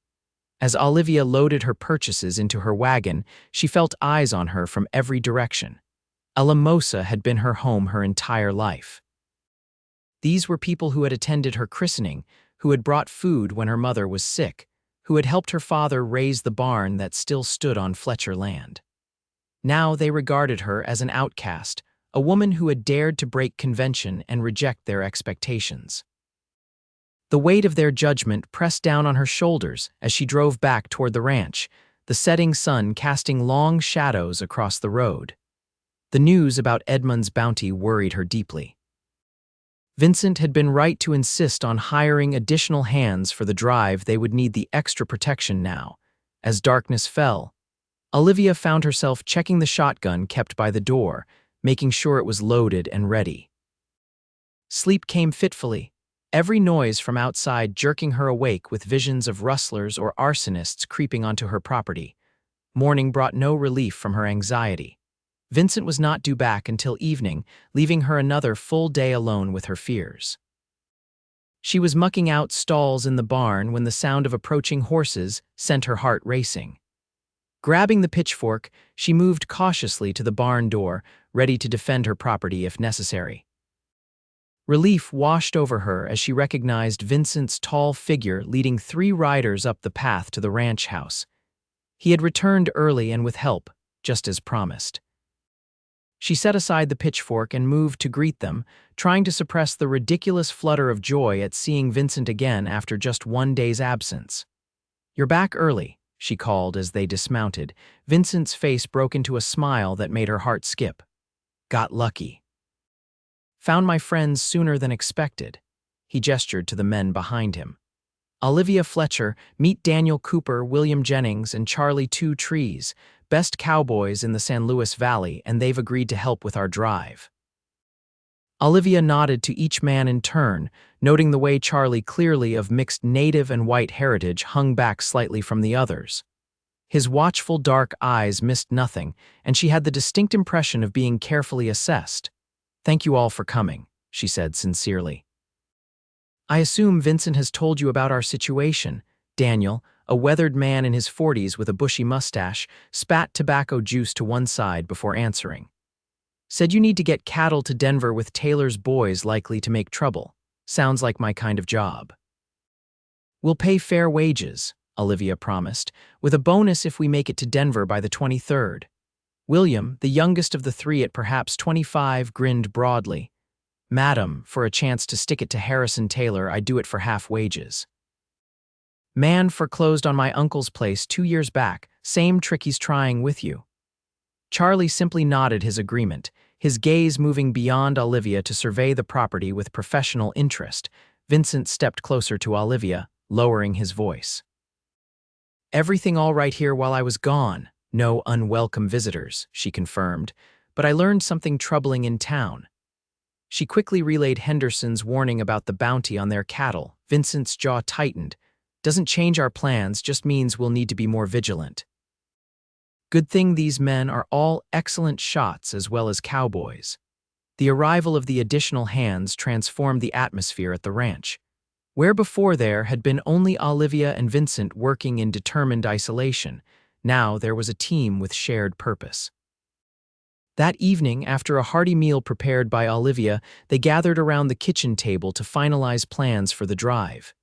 As Olivia loaded her purchases into her wagon, she felt eyes on her from every direction. Alamosa had been her home her entire life. These were people who had attended her christening, who had brought food when her mother was sick, who had helped her father raise the barn that still stood on Fletcher land. Now they regarded her as an outcast, a woman who had dared to break convention and reject their expectations. The weight of their judgment pressed down on her shoulders as she drove back toward the ranch, the setting sun casting long shadows across the road. The news about Edmund's bounty worried her deeply. Vincent had been right to insist on hiring additional hands for the drive. They would need the extra protection now. As darkness fell, Olivia found herself checking the shotgun kept by the door, making sure it was loaded and ready. Sleep came fitfully, every noise from outside jerking her awake with visions of rustlers or arsonists creeping onto her property. Morning brought no relief from her anxiety. Vincent was not due back until evening, leaving her another full day alone with her fears. She was mucking out stalls in the barn when the sound of approaching horses sent her heart racing. Grabbing the pitchfork, she moved cautiously to the barn door, ready to defend her property if necessary. Relief washed over her as she recognized Vincent's tall figure leading 3 riders up the path to the ranch house. He had returned early and with help, just as promised. She set aside the pitchfork and moved to greet them, trying to suppress the ridiculous flutter of joy at seeing Vincent again after just one day's absence. "You're back early," she called as they dismounted. Vincent's face broke into a smile that made her heart skip. "Got lucky. Found my friends sooner than expected." He gestured to the men behind him. "Olivia Fletcher, meet Daniel Cooper, William Jennings, and Charlie Two Trees, best cowboys in the San Luis Valley, and they've agreed to help with our drive." Olivia nodded to each man in turn, noting the way Charlie, clearly of mixed native and white heritage, hung back slightly from the others. His watchful dark eyes missed nothing, and she had the distinct impression of being carefully assessed. "Thank you all for coming," she said sincerely. "I assume Vincent has told you about our situation." Daniel, a weathered man in his 40s with a bushy mustache, spat tobacco juice to one side before answering. "Said you need to get cattle to Denver with Taylor's boys likely to make trouble. Sounds like my kind of job." "We'll pay fair wages," Olivia promised, "with a bonus if we make it to Denver by the 23rd. William, the youngest of the three at perhaps 25, grinned broadly. "Madam, for a chance to stick it to Harrison Taylor, I'd do it for half wages. Man foreclosed on my uncle's place 2 years back. Same trick he's trying with you." Charlie simply nodded his agreement, his gaze moving beyond Olivia to survey the property with professional interest. Vincent stepped closer to Olivia, lowering his voice. "Everything all right here while I was gone. No unwelcome visitors," she confirmed, "but I learned something troubling in town." She quickly relayed Henderson's warning about the bounty on their cattle. Vincent's jaw tightened. "Doesn't change our plans, just means we'll need to be more vigilant." Good thing these men are all excellent shots as well as cowboys. The arrival of the additional hands transformed the atmosphere at the ranch. Where before there had been only Olivia and Vincent working in determined isolation, now there was a team with shared purpose. That evening, after a hearty meal prepared by Olivia, they gathered around the kitchen table to finalize plans for the drive.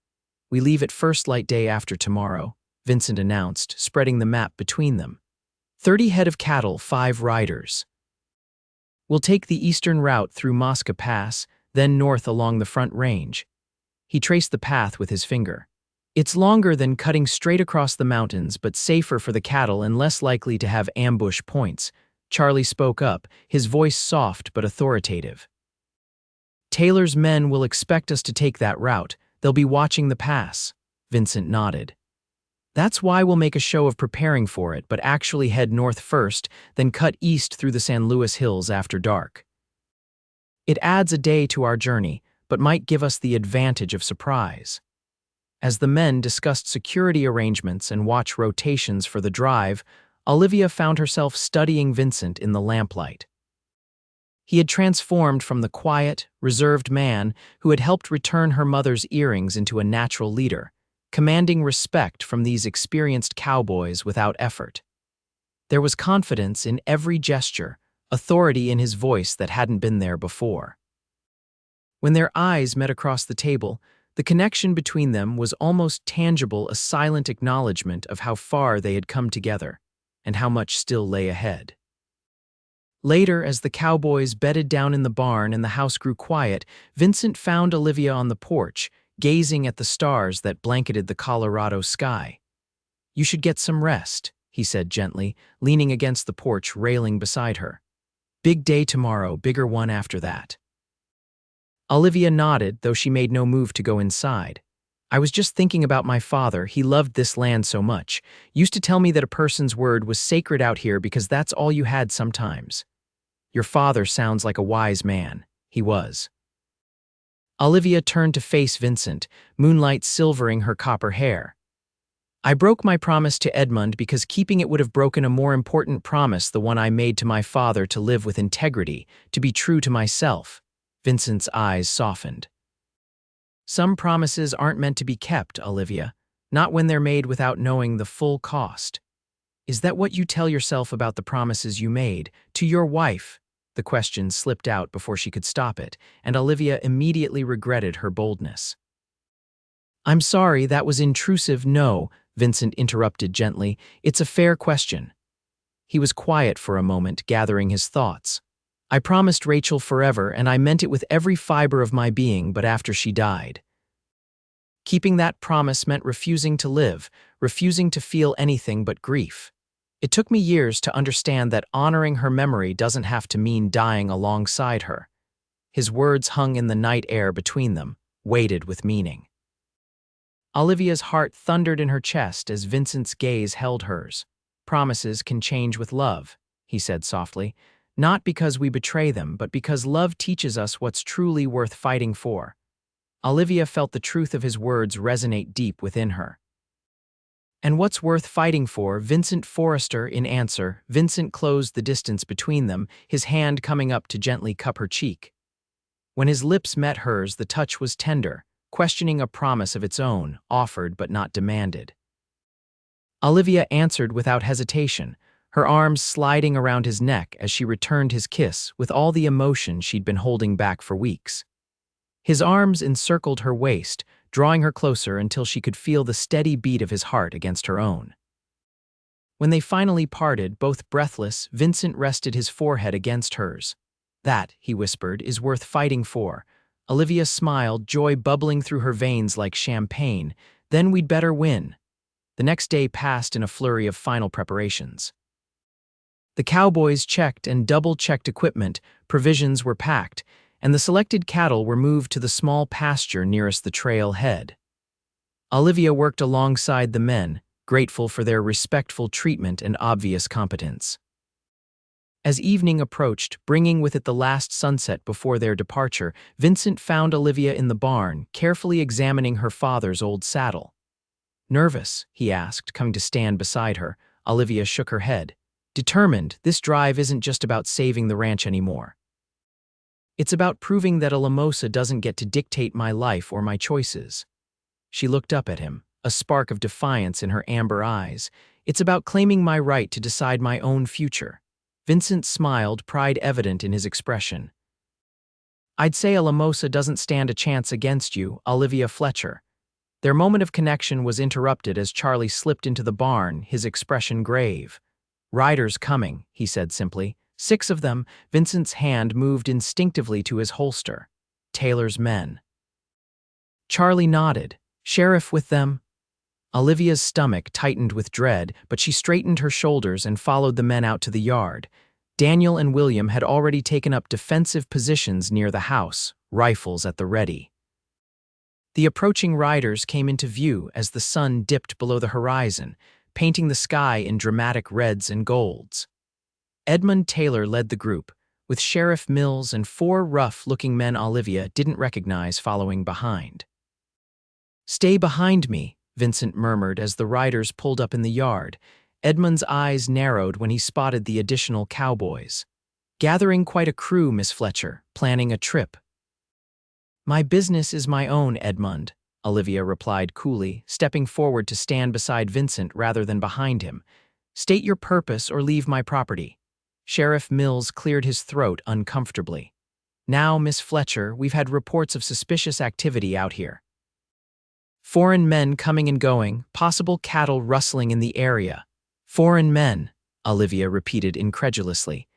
"We leave at first light day after tomorrow," Vincent announced, spreading the map between them. 30 head of cattle, 5 riders. "We'll take the eastern route through Mosca Pass, then north along the Front Range." He traced the path with his finger. "It's longer than cutting straight across the mountains, but safer for the cattle and less likely to have ambush points." Charlie spoke up, his voice soft but authoritative. "Taylor's men will expect us to take that route. They'll be watching the pass." Vincent nodded. "That's why we'll make a show of preparing for it, but actually head north first, then cut east through the San Luis Hills after dark. It adds a day to our journey, but might give us the advantage of surprise." As the men discussed security arrangements and watch rotations for the drive, Olivia found herself studying Vincent in the lamplight. He had transformed from the quiet, reserved man who had helped return her mother's earrings into a natural leader, commanding respect from these experienced cowboys without effort. There was confidence in every gesture, authority in his voice that hadn't been there before. When their eyes met across the table, the connection between them was almost tangible, a silent acknowledgement of how far they had come together and how much still lay ahead. Later, as the cowboys bedded down in the barn and the house grew quiet, Vincent found Olivia on the porch, gazing at the stars that blanketed the Colorado sky. "You should get some rest," he said gently, leaning against the porch railing beside her. "Big day tomorrow, bigger one after that." Olivia nodded, though she made no move to go inside. "I was just thinking about my father. He loved this land so much. Used to tell me that a person's word was sacred out here because that's all you had sometimes." "Your father sounds like a wise man." He was. Olivia turned to face Vincent, moonlight silvering her copper hair. "I broke my promise to Edmund because keeping it would have broken a more important promise, the one I made to my father, to live with integrity, to be true to myself." Vincent's eyes softened. "Some promises aren't meant to be kept, Olivia, not when they're made without knowing the full cost." "Is that what you tell yourself about the promises you made to your wife?" The question slipped out before she could stop it, and Olivia immediately regretted her boldness. "I'm sorry, that was intrusive." "No," Vincent interrupted gently. "It's a fair question." He was quiet for a moment, gathering his thoughts. I promised Rachel forever, and I meant it with every fiber of my being, but after she died. Keeping that promise meant refusing to live, refusing to feel anything but grief. It took me years to understand that honoring her memory doesn't have to mean dying alongside her. His words hung in the night air between them, weighted with meaning. Olivia's heart thundered in her chest as Vincent's gaze held hers. Promises can change with love, he said softly, not because we betray them, but because love teaches us what's truly worth fighting for. Olivia felt the truth of his words resonate deep within her. And what's worth fighting for, Vincent Forrester, in answer. Vincent closed the distance between them, his hand coming up to gently cup her cheek. When his lips met hers, the touch was tender, questioning a promise of its own, offered but not demanded. Olivia answered without hesitation, her arms sliding around his neck as she returned his kiss with all the emotion she'd been holding back for weeks. His arms encircled her waist, drawing her closer until she could feel the steady beat of his heart against her own. When they finally parted, both breathless, Vincent rested his forehead against hers. That, he whispered, is worth fighting for. Olivia smiled, joy bubbling through her veins like champagne. Then we'd better win. The next day passed in a flurry of final preparations. The Cowboys checked and double-checked equipment, provisions were packed, and the selected cattle were moved to the small pasture nearest the trail head. Olivia worked alongside the men, grateful for their respectful treatment and obvious competence. As evening approached, bringing with it the last sunset before their departure, Vincent found Olivia in the barn, carefully examining her father's old saddle. "Nervous?" he asked, coming to stand beside her. Olivia shook her head. "Determined, this drive isn't just about saving the ranch anymore. It's about proving that a Lamosa doesn't get to dictate my life or my choices." She looked up at him, a spark of defiance in her amber eyes. "It's about claiming my right to decide my own future." Vincent smiled, pride evident in his expression. "I'd say a Lamosa doesn't stand a chance against you, Olivia Fletcher." Their moment of connection was interrupted as Charlie slipped into the barn, his expression grave. "Riders coming," he said simply. 6 of them. Vincent's hand moved instinctively to his holster. "Taylor's men." Charlie nodded. "Sheriff with them?" Olivia's stomach tightened with dread, but she straightened her shoulders and followed the men out to the yard. Daniel and William had already taken up defensive positions near the house, rifles at the ready. The approaching riders came into view as the sun dipped below the horizon, painting the sky in dramatic reds and golds. Edmund Taylor led the group, with Sheriff Mills and 4 rough-looking men Olivia didn't recognize following behind. "Stay behind me," Vincent murmured as the riders pulled up in the yard. Edmund's eyes narrowed when he spotted the additional cowboys. "Gathering quite a crew, Miss Fletcher, planning a trip." "My business is my own, Edmund," Olivia replied coolly, stepping forward to stand beside Vincent rather than behind him. "State your purpose or leave my property." Sheriff Mills cleared his throat uncomfortably. "Now, Miss Fletcher, we've had reports of suspicious activity out here. Foreign men coming and going, possible cattle rustling in the area." "Foreign men," Olivia repeated incredulously.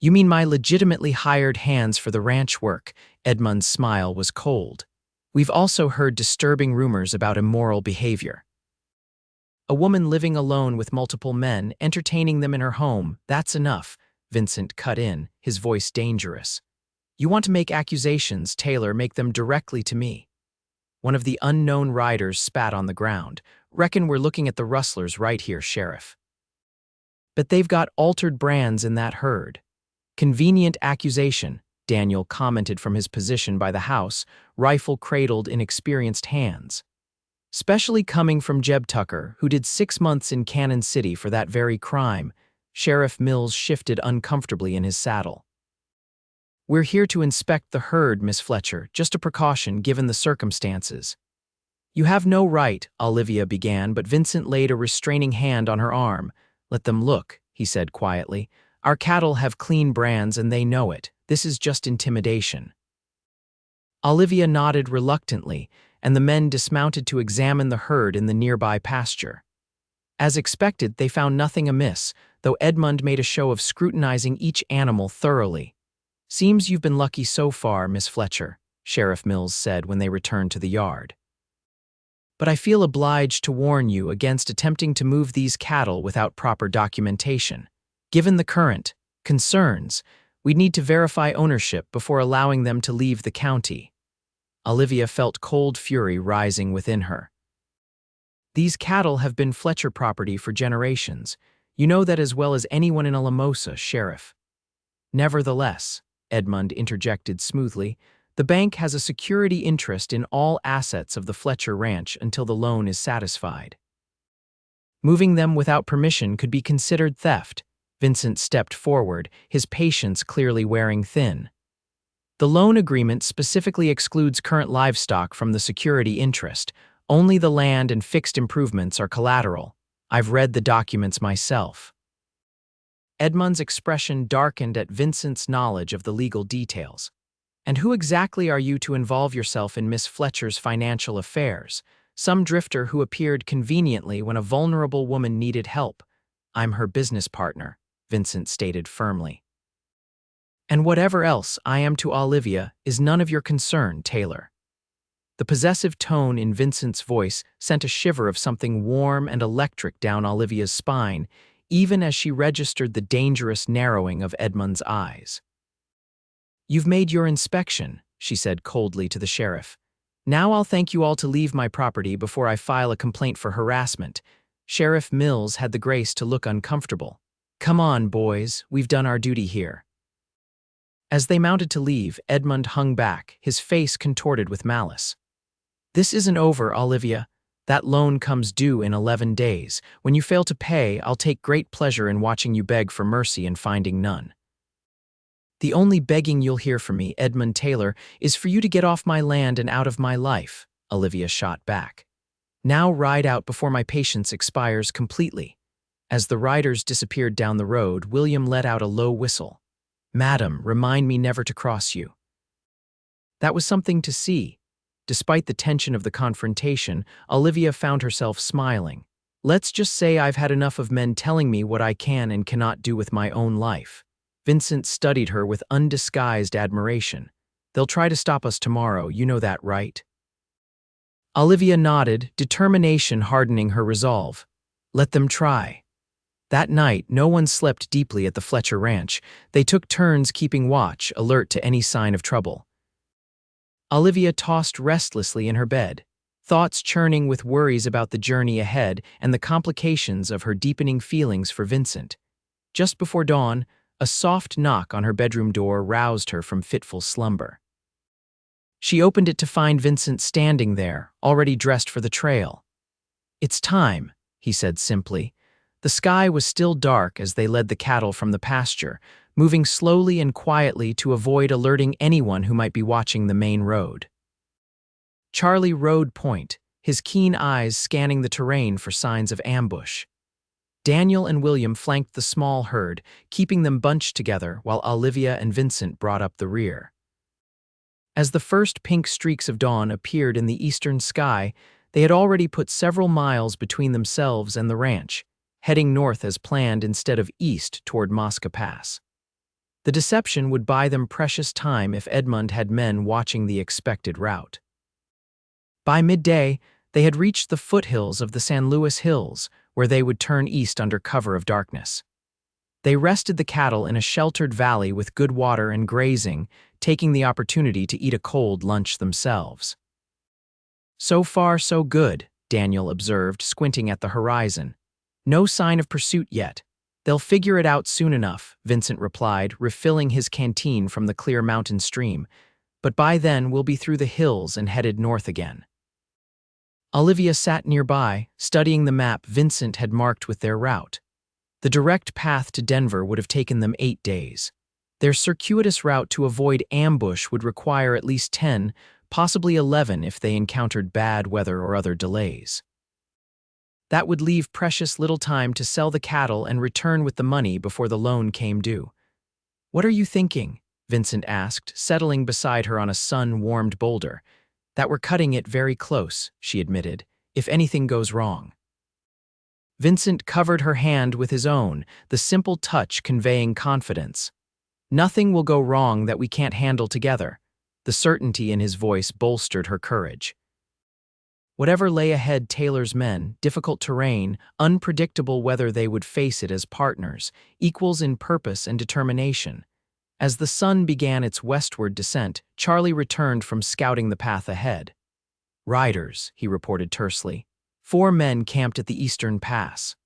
"You mean my legitimately hired hands for the ranch work?" Edmund's smile was cold. "We've also heard disturbing rumors about immoral behavior. A woman living alone with multiple men, entertaining them in her home, that's enough," Vincent cut in, his voice dangerous. "You want to make accusations, Taylor, make them directly to me." One of the unknown riders spat on the ground. "Reckon we're looking at the rustlers right here, Sheriff." "But they've got altered brands in that herd." "Convenient accusation," Daniel commented from his position by the house, rifle cradled in experienced hands. "Especially coming from Jeb Tucker, who did 6 months in Cannon City for that very crime." Sheriff Mills shifted uncomfortably in his saddle. "We're here to inspect the herd, Miss Fletcher, just a precaution given the circumstances." "You have no right," Olivia began, but Vincent laid a restraining hand on her arm. "Let them look," he said quietly. "Our cattle have clean brands and they know it. This is just intimidation." Olivia nodded reluctantly, and the men dismounted to examine the herd in the nearby pasture. As expected, they found nothing amiss, though Edmund made a show of scrutinizing each animal thoroughly. "Seems you've been lucky so far, Miss Fletcher," Sheriff Mills said when they returned to the yard. "But I feel obliged to warn you against attempting to move these cattle without proper documentation. Given the current concerns, we'd need to verify ownership before allowing them to leave the county." Olivia felt cold fury rising within her. "These cattle have been Fletcher property for generations. You know that as well as anyone in Alamosa, Sheriff." "Nevertheless," Edmund interjected smoothly, "the bank has a security interest in all assets of the Fletcher ranch until the loan is satisfied. Moving them without permission could be considered theft." Vincent stepped forward, his patience clearly wearing thin. "The loan agreement specifically excludes current livestock from the security interest. Only the land and fixed improvements are collateral. I've read the documents myself." Edmund's expression darkened at Vincent's knowledge of the legal details. "And who exactly are you to involve yourself in Miss Fletcher's financial affairs? Some drifter who appeared conveniently when a vulnerable woman needed help." "I'm her business partner," Vincent stated firmly. "And whatever else I am to Olivia is none of your concern, Taylor." The possessive tone in Vincent's voice sent a shiver of something warm and electric down Olivia's spine, even as she registered the dangerous narrowing of Edmund's eyes. "You've made your inspection," she said coldly to the sheriff. "Now I'll thank you all to leave my property before I file a complaint for harassment." Sheriff Mills had the grace to look uncomfortable. "Come on, boys, we've done our duty here." As they mounted to leave, Edmund hung back, his face contorted with malice. "This isn't over, Olivia. That loan comes due in 11 days. When you fail to pay, I'll take great pleasure in watching you beg for mercy and finding none." "The only begging you'll hear from me, Edmund Taylor, is for you to get off my land and out of my life," Olivia shot back. "Now ride out before my patience expires completely." As the riders disappeared down the road, William let out a low whistle. "Madam, remind me never to cross you." That was something to see. Despite the tension of the confrontation, Olivia found herself smiling. "Let's just say I've had enough of men telling me what I can and cannot do with my own life." Vincent studied her with undisguised admiration. "They'll try to stop us tomorrow, you know that, right?" Olivia nodded, determination hardening her resolve. Let them try. That night, no one slept deeply at the Fletcher ranch. They took turns keeping watch, alert to any sign of trouble. Olivia tossed restlessly in her bed, thoughts churning with worries about the journey ahead and the complications of her deepening feelings for Vincent. Just before dawn, a soft knock on her bedroom door roused her from fitful slumber. She opened it to find Vincent standing there, already dressed for the trail. "It's time," he said simply. The sky was still dark as they led the cattle from the pasture, moving slowly and quietly to avoid alerting anyone who might be watching the main road. Charlie rode point, his keen eyes scanning the terrain for signs of ambush. Daniel and William flanked the small herd, keeping them bunched together while Olivia and Vincent brought up the rear. As the first pink streaks of dawn appeared in the eastern sky, they had already put several miles between themselves and the ranch, heading north as planned instead of east toward Mosca Pass. The deception would buy them precious time if Edmund had men watching the expected route. By midday, they had reached the foothills of the San Luis Hills, where they would turn east under cover of darkness. They rested the cattle in a sheltered valley with good water and grazing, taking the opportunity to eat a cold lunch themselves. "So far, so good," Daniel observed, squinting at the horizon. "No sign of pursuit yet. They'll figure it out soon enough," Vincent replied, refilling his canteen from the clear mountain stream. "But by then we'll be through the hills and headed north again." Olivia sat nearby, studying the map Vincent had marked with their route. The direct path to Denver would have taken them 8 days. Their circuitous route to avoid ambush would require at least 10, possibly 11 if they encountered bad weather or other delays. That would leave precious little time to sell the cattle and return with the money before the loan came due. "What are you thinking?" Vincent asked, settling beside her on a sun-warmed boulder. "That we're cutting it very close," she admitted, "if anything goes wrong." Vincent covered her hand with his own, the simple touch conveying confidence. Nothing will go wrong that we can't handle together. The certainty in his voice bolstered her courage. Whatever lay ahead Taylor's men, difficult terrain, unpredictable whether they would face it as partners, equals in purpose and determination. As the sun began its westward descent, Charlie returned from scouting the path ahead. "Riders," he reported tersely. 4 men camped at the eastern pass.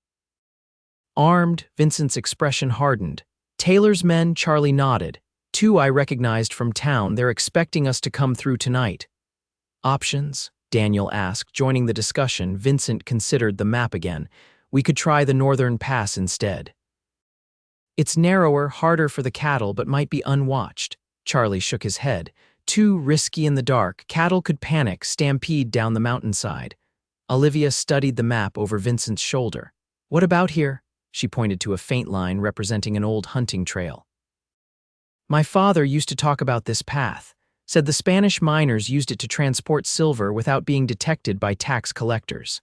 Armed, Vincent's expression hardened. "Taylor's men," Charlie nodded. "2 I recognized from town. They're expecting us to come through tonight." "Options?" Daniel asked, joining the discussion. Vincent considered the map again. "We could try the northern pass instead." "It's narrower, harder for the cattle, but might be unwatched." Charlie shook his head. "Too risky in the dark. Cattle could panic, stampede down the mountainside." Olivia studied the map over Vincent's shoulder. "What about here?" She pointed to a faint line representing an old hunting trail. "My father used to talk about this path. Said the Spanish miners used it to transport silver without being detected by tax collectors."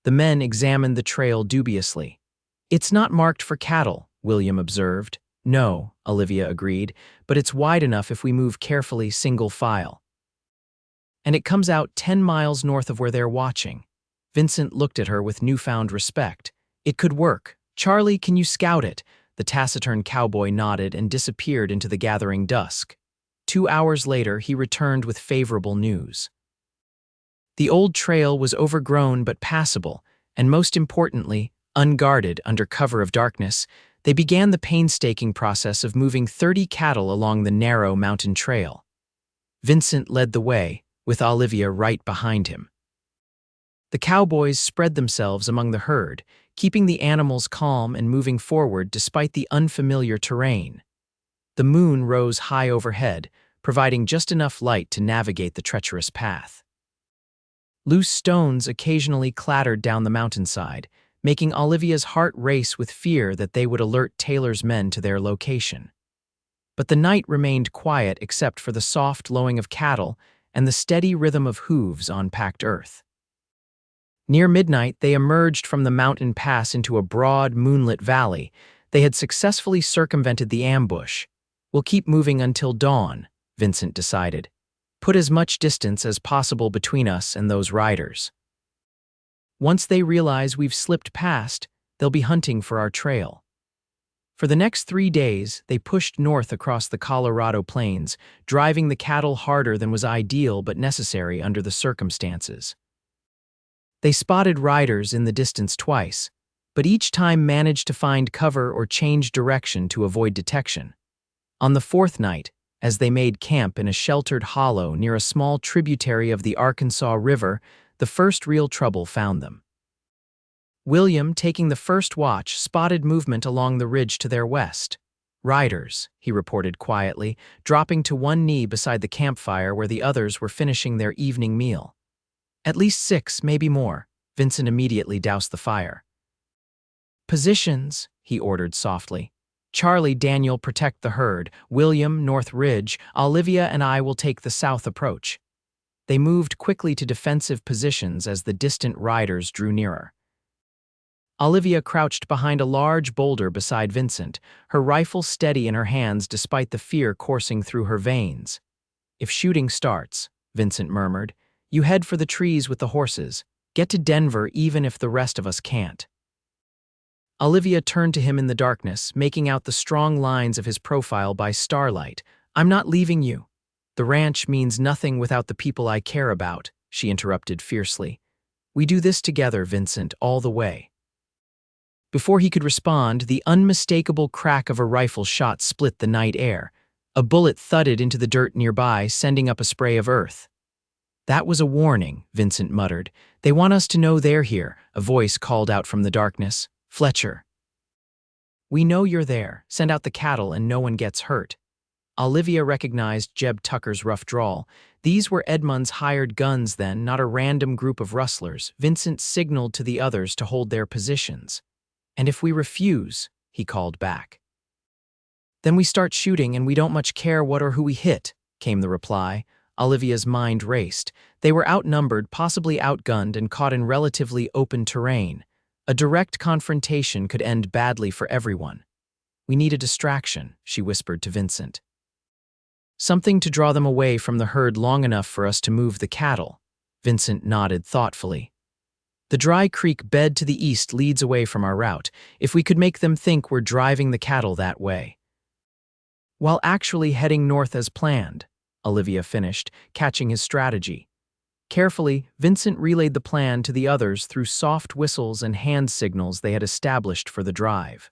The men examined the trail dubiously. "It's not marked for cattle," William observed. "No," Olivia agreed, "but it's wide enough if we move carefully, single file. And it comes out 10 miles north of where they're watching." Vincent looked at her with newfound respect. "It could work. Charlie, can you scout it?" The taciturn cowboy nodded and disappeared into the gathering dusk. 2 hours later, he returned with favorable news. The old trail was overgrown but passable, and most importantly, unguarded under cover of darkness. They began the painstaking process of moving 30 cattle along the narrow mountain trail. Vincent led the way, with Olivia right behind him. The cowboys spread themselves among the herd, keeping the animals calm and moving forward despite the unfamiliar terrain. The moon rose high overhead, providing just enough light to navigate the treacherous path. Loose stones occasionally clattered down the mountainside, making Olivia's heart race with fear that they would alert Taylor's men to their location. But the night remained quiet except for the soft lowing of cattle and the steady rhythm of hooves on packed earth. Near midnight, they emerged from the mountain pass into a broad, moonlit valley. They had successfully circumvented the ambush. "We'll keep moving until dawn," Vincent decided. "Put as much distance as possible between us and those riders. Once they realize we've slipped past, they'll be hunting for our trail." For the next 3 days, they pushed north across the Colorado plains, driving the cattle harder than was ideal but necessary under the circumstances. They spotted riders in the distance twice, but each time managed to find cover or change direction to avoid detection. On the 4th night, as they made camp in a sheltered hollow near a small tributary of the Arkansas River, the first real trouble found them. William, taking the first watch, spotted movement along the ridge to their west. "Riders," he reported quietly, dropping to one knee beside the campfire where the others were finishing their evening meal. "At least 6, maybe more." Vincent immediately doused the fire. "Positions," he ordered softly. "Charlie, Daniel, protect the herd. William, North Ridge. Olivia and I will take the south approach." They moved quickly to defensive positions as the distant riders drew nearer. Olivia crouched behind a large boulder beside Vincent, her rifle steady in her hands despite the fear coursing through her veins. "If shooting starts," Vincent murmured, "you head for the trees with the horses. Get to Denver even if the rest of us can't." Olivia turned to him in the darkness, making out the strong lines of his profile by starlight. "I'm not leaving you." "The ranch means nothing without the people I care about," she interrupted fiercely. "We do this together, Vincent, all the way." Before he could respond, the unmistakable crack of a rifle shot split the night air. A bullet thudded into the dirt nearby, sending up a spray of earth. "That was a warning," Vincent muttered. "They want us to know they're here," a voice called out from the darkness. "Fletcher." "We know you're there. Send out the cattle and no one gets hurt." Olivia recognized Jeb Tucker's rough drawl. These were Edmund's hired guns then, not a random group of rustlers. Vincent signaled to the others to hold their positions. "And if we refuse," he called back. "Then we start shooting and we don't much care what or who we hit," came the reply. Olivia's mind raced. They were outnumbered, possibly outgunned, and caught in relatively open terrain. A direct confrontation could end badly for everyone. We need a distraction, she whispered to Vincent. Something to draw them away from the herd long enough for us to move the cattle. Vincent nodded thoughtfully. The dry creek bed to the east leads away from our route, if we could make them think we're driving the cattle that way. While actually heading north as planned, Olivia finished, catching his strategy. Carefully, Vincent relayed the plan to the others through soft whistles and hand signals they had established for the drive.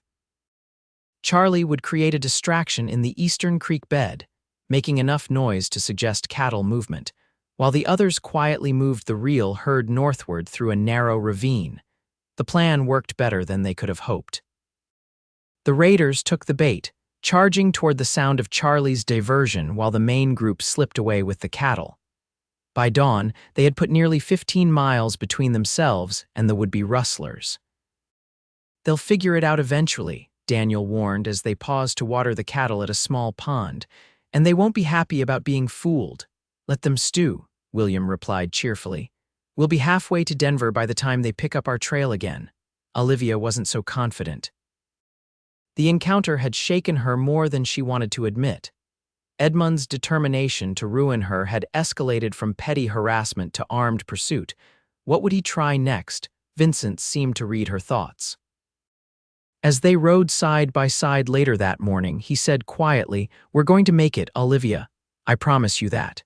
Charlie would create a distraction in the eastern creek bed, making enough noise to suggest cattle movement, while the others quietly moved the real herd northward through a narrow ravine. The plan worked better than they could have hoped. The raiders took the bait, charging toward the sound of Charlie's diversion while the main group slipped away with the cattle. By dawn, they had put nearly 15 miles between themselves and the would-be rustlers. "They'll figure it out eventually," Daniel warned as they paused to water the cattle at a small pond, "and they won't be happy about being fooled. Let them stew," William replied cheerfully. "We'll be halfway to Denver by the time they pick up our trail again." Olivia wasn't so confident. The encounter had shaken her more than she wanted to admit. Edmund's determination to ruin her had escalated from petty harassment to armed pursuit. What would he try next? Vincent seemed to read her thoughts. As they rode side by side later that morning, he said quietly, "We're going to make it, Olivia. I promise you that."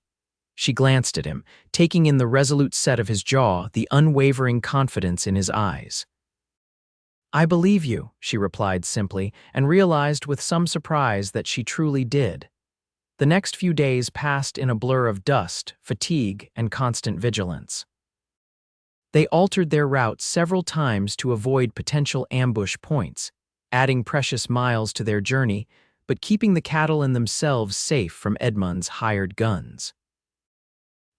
She glanced at him, taking in the resolute set of his jaw, the unwavering confidence in his eyes. "I believe you," she replied simply, and realized with some surprise that she truly did. The next few days passed in a blur of dust, fatigue, and constant vigilance. They altered their route several times to avoid potential ambush points, adding precious miles to their journey, but keeping the cattle and themselves safe from Edmund's hired guns.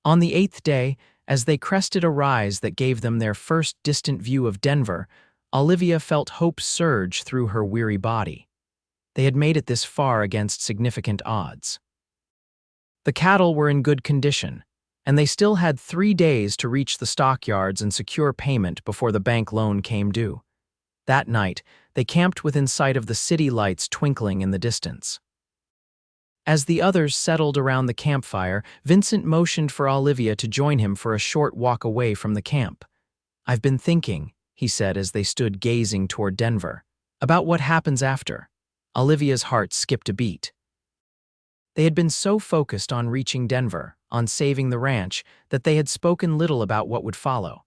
On the 8th day, as they crested a rise that gave them their first distant view of Denver, Olivia felt hope surge through her weary body. They had made it this far against significant odds. The cattle were in good condition, and they still had 3 days to reach the stockyards and secure payment before the bank loan came due. That night, they camped within sight of the city lights twinkling in the distance. As the others settled around the campfire, Vincent motioned for Olivia to join him for a short walk away from the camp. "I've been thinking," he said as they stood gazing toward Denver, "about what happens after." Olivia's heart skipped a beat. They had been so focused on reaching Denver, on saving the ranch, that they had spoken little about what would follow.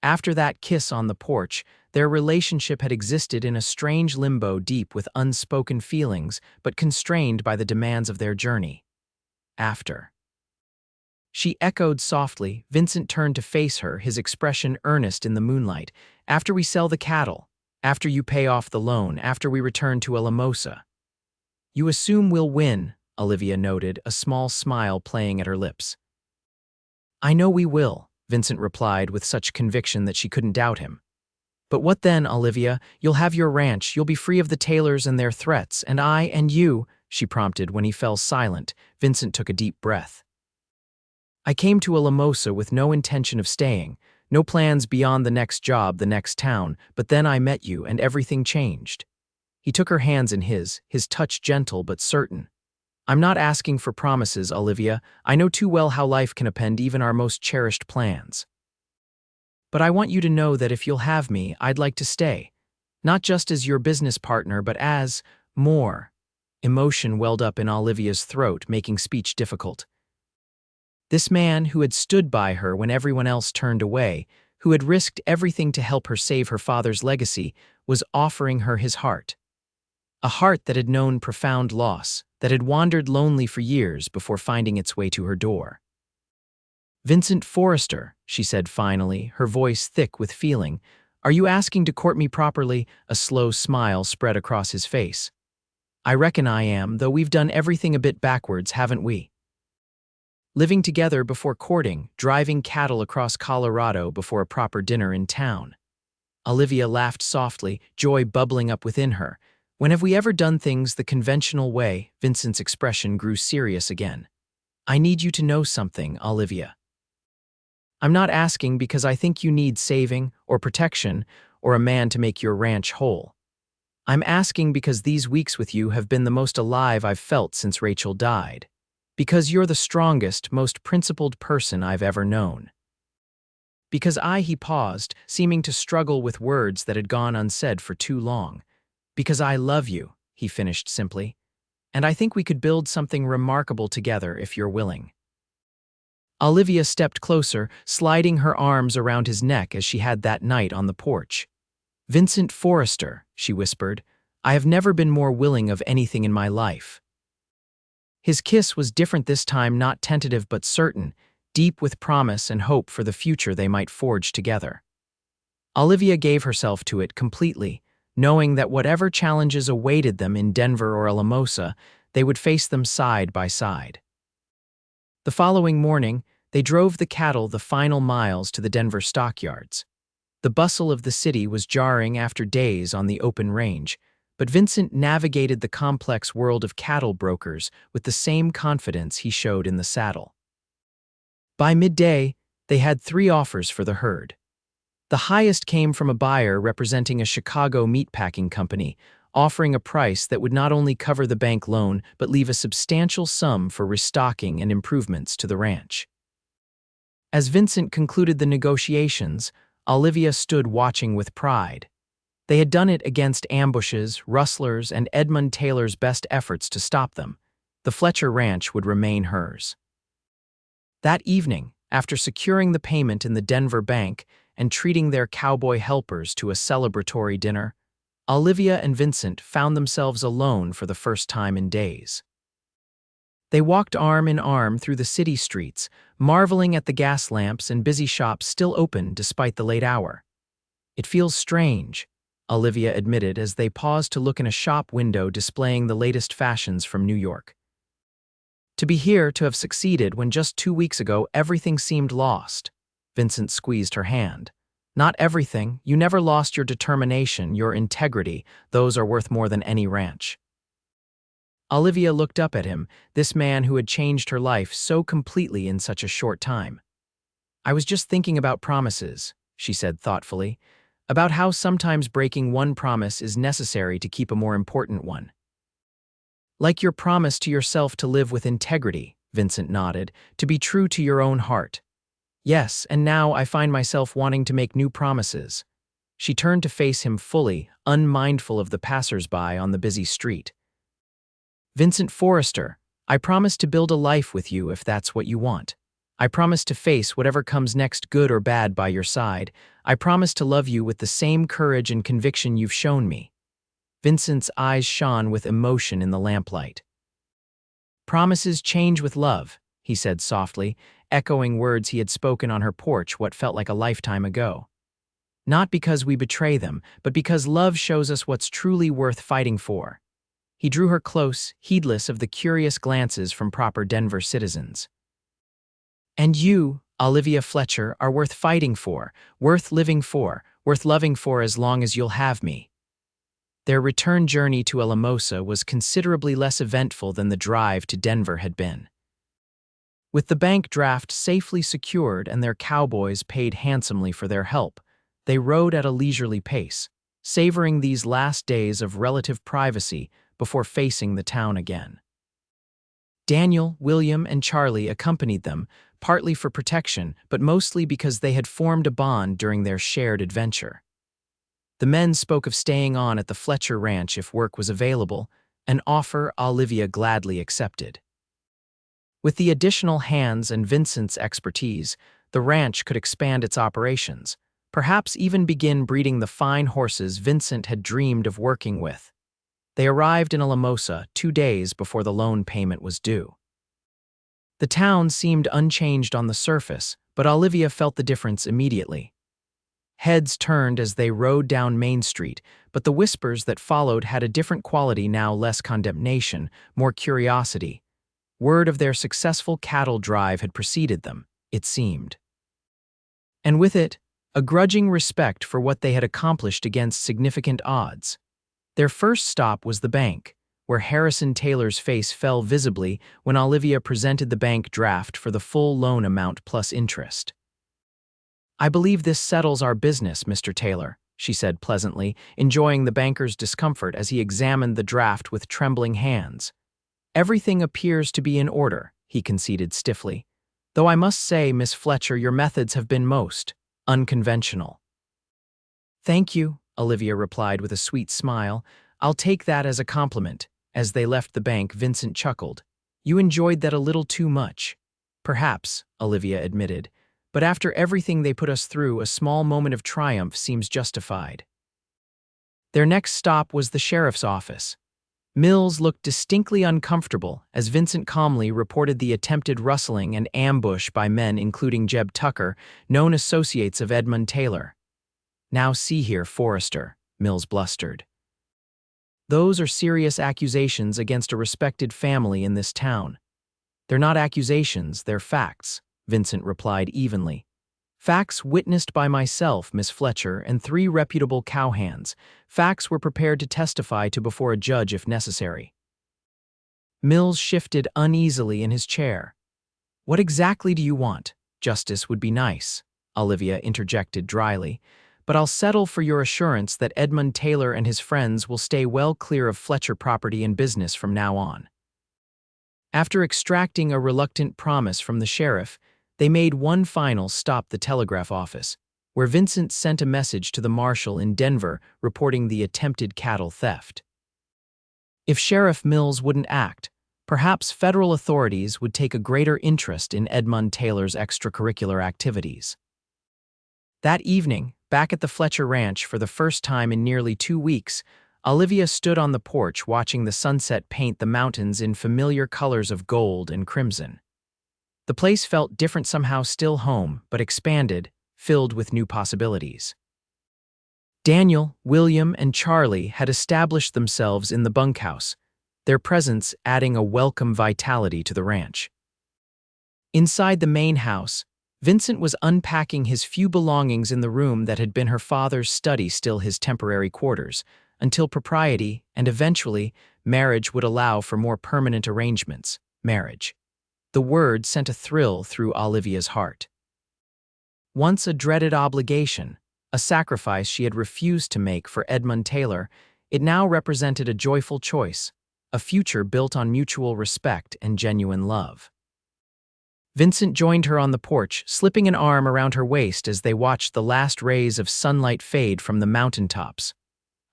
After that kiss on the porch, their relationship had existed in a strange limbo deep with unspoken feelings, but constrained by the demands of their journey. After. She echoed softly. Vincent turned to face her, his expression earnest in the moonlight. "After we sell the cattle, after you pay off the loan, after we return to Alamosa." "You assume we'll win," Olivia noted, a small smile playing at her lips. "I know we will," Vincent replied with such conviction that she couldn't doubt him. "But what then, Olivia? You'll have your ranch, you'll be free of the Taylors and their threats, and I and you," she prompted. When he fell silent, Vincent took a deep breath. "I came to Alamosa with no intention of staying, no plans beyond the next job, the next town, but then I met you and everything changed." He took her hands in his touch gentle but certain. "I'm not asking for promises, Olivia. I know too well how life can upend even our most cherished plans. But I want you to know that if you'll have me, I'd like to stay. Not just as your business partner, but as more." Emotion welled up in Olivia's throat, making speech difficult. This man who had stood by her when everyone else turned away, who had risked everything to help her save her father's legacy, was offering her his heart. A heart that had known profound loss, that had wandered lonely for years before finding its way to her door. "Vincent Forrester," she said finally, her voice thick with feeling, "are you asking to court me properly?" A slow smile spread across his face. "I reckon I am, though we've done everything a bit backwards, haven't we? Living together before courting, driving cattle across Colorado before a proper dinner in town." Olivia laughed softly, joy bubbling up within her. "When have we ever done things the conventional way?" Vincent's expression grew serious again. "I need you to know something, Olivia. I'm not asking because I think you need saving or protection or a man to make your ranch whole. I'm asking because these weeks with you have been the most alive I've felt since Rachel died. Because you're the strongest, most principled person I've ever known. Because he paused, seeming to struggle with words that had gone unsaid for too long. Because I love you, he finished simply. And I think we could build something remarkable together if you're willing. Olivia stepped closer, sliding her arms around his neck as she had that night on the porch. Vincent Forrester, she whispered, I have never been more willing of anything in my life. His kiss was different this time, not tentative but certain, deep with promise and hope for the future they might forge together. Olivia gave herself to it completely, knowing that whatever challenges awaited them in Denver or Alamosa, they would face them side by side. The following morning, they drove the cattle the final miles to the Denver stockyards. The bustle of the city was jarring after days on the open range, but Vincent navigated the complex world of cattle brokers with the same confidence he showed in the saddle. By midday, they had 3 offers for the herd. The highest came from a buyer representing a Chicago meatpacking company, offering a price that would not only cover the bank loan but leave a substantial sum for restocking and improvements to the ranch. As Vincent concluded the negotiations, Olivia stood watching with pride. They had done it against ambushes, rustlers, and Edmund Taylor's best efforts to stop them. The Fletcher ranch would remain hers. That evening, after securing the payment in the Denver bank and treating their cowboy helpers to a celebratory dinner, Olivia and Vincent found themselves alone for the first time in days. They walked arm in arm through the city streets, marveling at the gas lamps and busy shops still open despite the late hour. It feels strange, Olivia admitted as they paused to look in a shop window displaying the latest fashions from New York. To be here, to have succeeded when just 2 weeks ago everything seemed lost. Vincent squeezed her hand. Not everything. You never lost your determination, your integrity. Those are worth more than any ranch. Olivia looked up at him, this man who had changed her life so completely in such a short time. I was just thinking about promises, she said thoughtfully, about how sometimes breaking one promise is necessary to keep a more important one. Like your promise to yourself to live with integrity, Vincent nodded, to be true to your own heart. Yes, and now I find myself wanting to make new promises. She turned to face him fully, unmindful of the passers-by on the busy street. Vincent Forrester, I promise to build a life with you if that's what you want. I promise to face whatever comes next, good or bad, by your side. I promise to love you with the same courage and conviction you've shown me. Vincent's eyes shone with emotion in the lamplight. Promises change with love, he said softly, echoing words he had spoken on her porch what felt like a lifetime ago. Not because we betray them, but because love shows us what's truly worth fighting for. He drew her close, heedless of the curious glances from proper Denver citizens. And you, Olivia Fletcher, are worth fighting for, worth living for, worth loving for as long as you'll have me. Their return journey to Alamosa was considerably less eventful than the drive to Denver had been. With the bank draft safely secured and their cowboys paid handsomely for their help, they rode at a leisurely pace, savoring these last days of relative privacy before facing the town again. Daniel, William, and Charlie accompanied them, partly for protection, but mostly because they had formed a bond during their shared adventure. The men spoke of staying on at the Fletcher ranch if work was available, an offer Olivia gladly accepted. With the additional hands and Vincent's expertise, the ranch could expand its operations, perhaps even begin breeding the fine horses Vincent had dreamed of working with. They arrived in Alamosa 2 days before the loan payment was due. The town seemed unchanged on the surface, but Olivia felt the difference immediately. Heads turned as they rode down Main Street, but the whispers that followed had a different quality now, less condemnation, more curiosity. Word of their successful cattle drive had preceded them, it seemed. And with it, a grudging respect for what they had accomplished against significant odds. Their first stop was the bank, where Harrison Taylor's face fell visibly when Olivia presented the bank draft for the full loan amount plus interest. I believe this settles our business, Mr. Taylor, she said pleasantly, enjoying the banker's discomfort as he examined the draft with trembling hands. Everything appears to be in order, he conceded stiffly. Though I must say, Miss Fletcher, your methods have been most unconventional. Thank you, Olivia replied with a sweet smile. I'll take that as a compliment. As they left the bank, Vincent chuckled. You enjoyed that a little too much. Perhaps, Olivia admitted. But after everything they put us through, a small moment of triumph seems justified. Their next stop was the sheriff's office. Mills looked distinctly uncomfortable as Vincent calmly reported the attempted rustling and ambush by men including Jeb Tucker, known associates of Edmund Taylor. Now see here, Forrester, Mills blustered. Those are serious accusations against a respected family in this town. They're not accusations, they're facts, Vincent replied evenly. Facts witnessed by myself, Miss Fletcher, and 3 reputable cowhands. Facts we're prepared to testify to before a judge if necessary. Mills shifted uneasily in his chair. What exactly do you want? Justice would be nice, Olivia interjected dryly. But I'll settle for your assurance that Edmund Taylor and his friends will stay well clear of Fletcher property and business from now on. After extracting a reluctant promise from the sheriff, they made one final stop, the telegraph office, where Vincent sent a message to the marshal in Denver reporting the attempted cattle theft. If Sheriff Mills wouldn't act, perhaps federal authorities would take a greater interest in Edmund Taylor's extracurricular activities. That evening, back at the Fletcher Ranch for the first time in nearly 2 weeks, Olivia stood on the porch watching the sunset paint the mountains in familiar colors of gold and crimson. The place felt different, somehow still home, but expanded, filled with new possibilities. Daniel, William, and Charlie had established themselves in the bunkhouse, their presence adding a welcome vitality to the ranch. Inside the main house, Vincent was unpacking his few belongings in the room that had been her father's study, still his temporary quarters, until propriety and eventually marriage would allow for more permanent arrangements. Marriage. The word sent a thrill through Olivia's heart. Once a dreaded obligation, a sacrifice she had refused to make for Edmund Taylor, it now represented a joyful choice, a future built on mutual respect and genuine love. Vincent joined her on the porch, slipping an arm around her waist as they watched the last rays of sunlight fade from the mountaintops.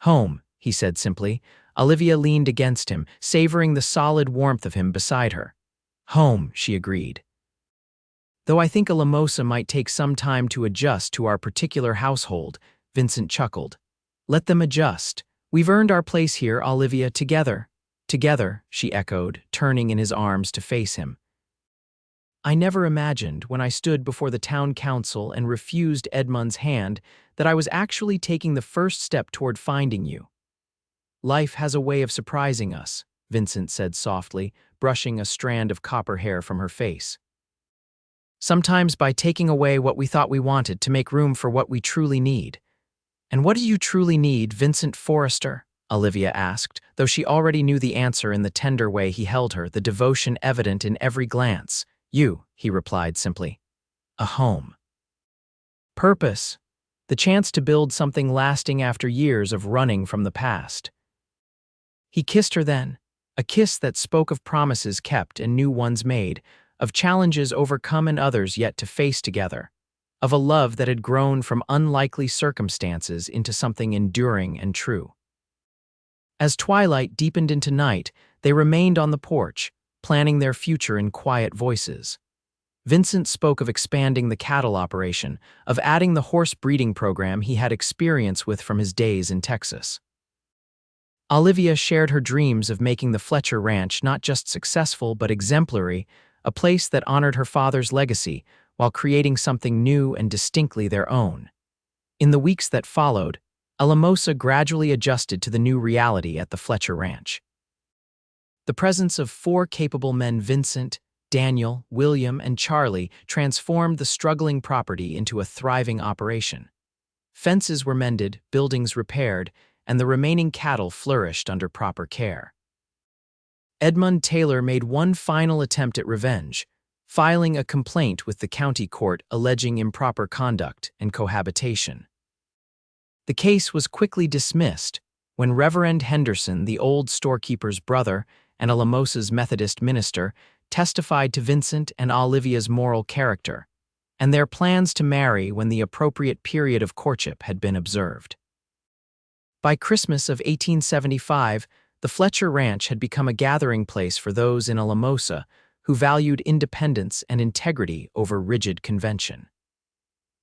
Home, he said simply. Olivia leaned against him, savoring the solid warmth of him beside her. Home, she agreed. Though I think a limosa might take some time to adjust to our particular household, Vincent chuckled. Let them adjust. We've earned our place here, Olivia, together. Together, she echoed, turning in his arms to face him. I never imagined, when I stood before the town council and refused Edmund's hand, that I was actually taking the first step toward finding you. Life has a way of surprising us, Vincent said softly, brushing a strand of copper hair from her face. Sometimes by taking away what we thought we wanted to make room for what we truly need. And what do you truly need, Vincent Forrester? Olivia asked, though she already knew the answer in the tender way he held her, the devotion evident in every glance. You, he replied simply. A home. Purpose. The chance to build something lasting after years of running from the past. He kissed her then, a kiss that spoke of promises kept and new ones made, of challenges overcome and others yet to face together, of a love that had grown from unlikely circumstances into something enduring and true. As twilight deepened into night, they remained on the porch, planning their future in quiet voices. Vincent spoke of expanding the cattle operation, of adding the horse breeding program he had experience with from his days in Texas. Olivia shared her dreams of making the Fletcher Ranch not just successful but exemplary, a place that honored her father's legacy while creating something new and distinctly their own. In the weeks that followed, Alamosa gradually adjusted to the new reality at the Fletcher Ranch. The presence of 4 capable men, Vincent, Daniel, William, and Charlie, transformed the struggling property into a thriving operation. Fences were mended, buildings repaired, and the remaining cattle flourished under proper care. Edmund Taylor made one final attempt at revenge, filing a complaint with the county court alleging improper conduct and cohabitation. The case was quickly dismissed when Reverend Henderson, the old storekeeper's brother and Alamosa's Methodist minister, testified to Vincent and Olivia's moral character and their plans to marry when the appropriate period of courtship had been observed. By Christmas of 1875, the Fletcher Ranch had become a gathering place for those in Alamosa who valued independence and integrity over rigid convention.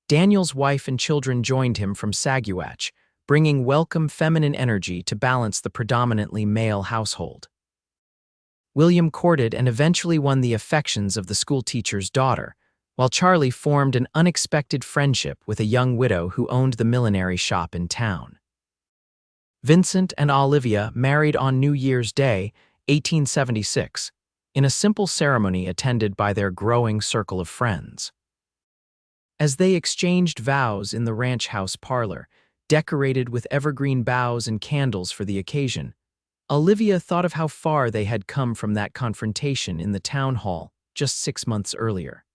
Daniel's wife and children joined him from Saguache, bringing welcome feminine energy to balance the predominantly male household. William courted and eventually won the affections of the schoolteacher's daughter, while Charlie formed an unexpected friendship with a young widow who owned the millinery shop in town. Vincent and Olivia married on New Year's Day, 1876, in a simple ceremony attended by their growing circle of friends. As they exchanged vows in the ranch house parlor, decorated with evergreen boughs and candles for the occasion, Olivia thought of how far they had come from that confrontation in the town hall just 6 months earlier.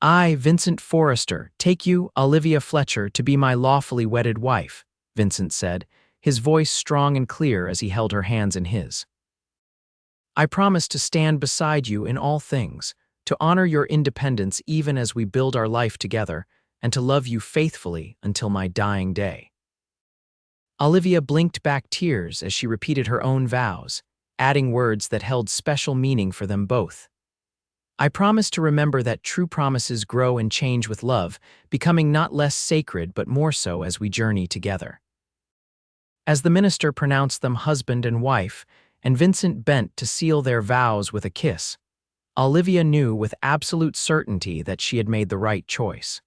"I, Vincent Forrester, take you, Olivia Fletcher, to be my lawfully wedded wife," Vincent said, his voice strong and clear as he held her hands in his. "I promise to stand beside you in all things, to honor your independence even as we build our life together, and to love you faithfully until my dying day." Olivia blinked back tears as she repeated her own vows, adding words that held special meaning for them both. "I promise to remember that true promises grow and change with love, becoming not less sacred but more so as we journey together." As the minister pronounced them husband and wife, and Vincent bent to seal their vows with a kiss, Olivia knew with absolute certainty that she had made the right choice.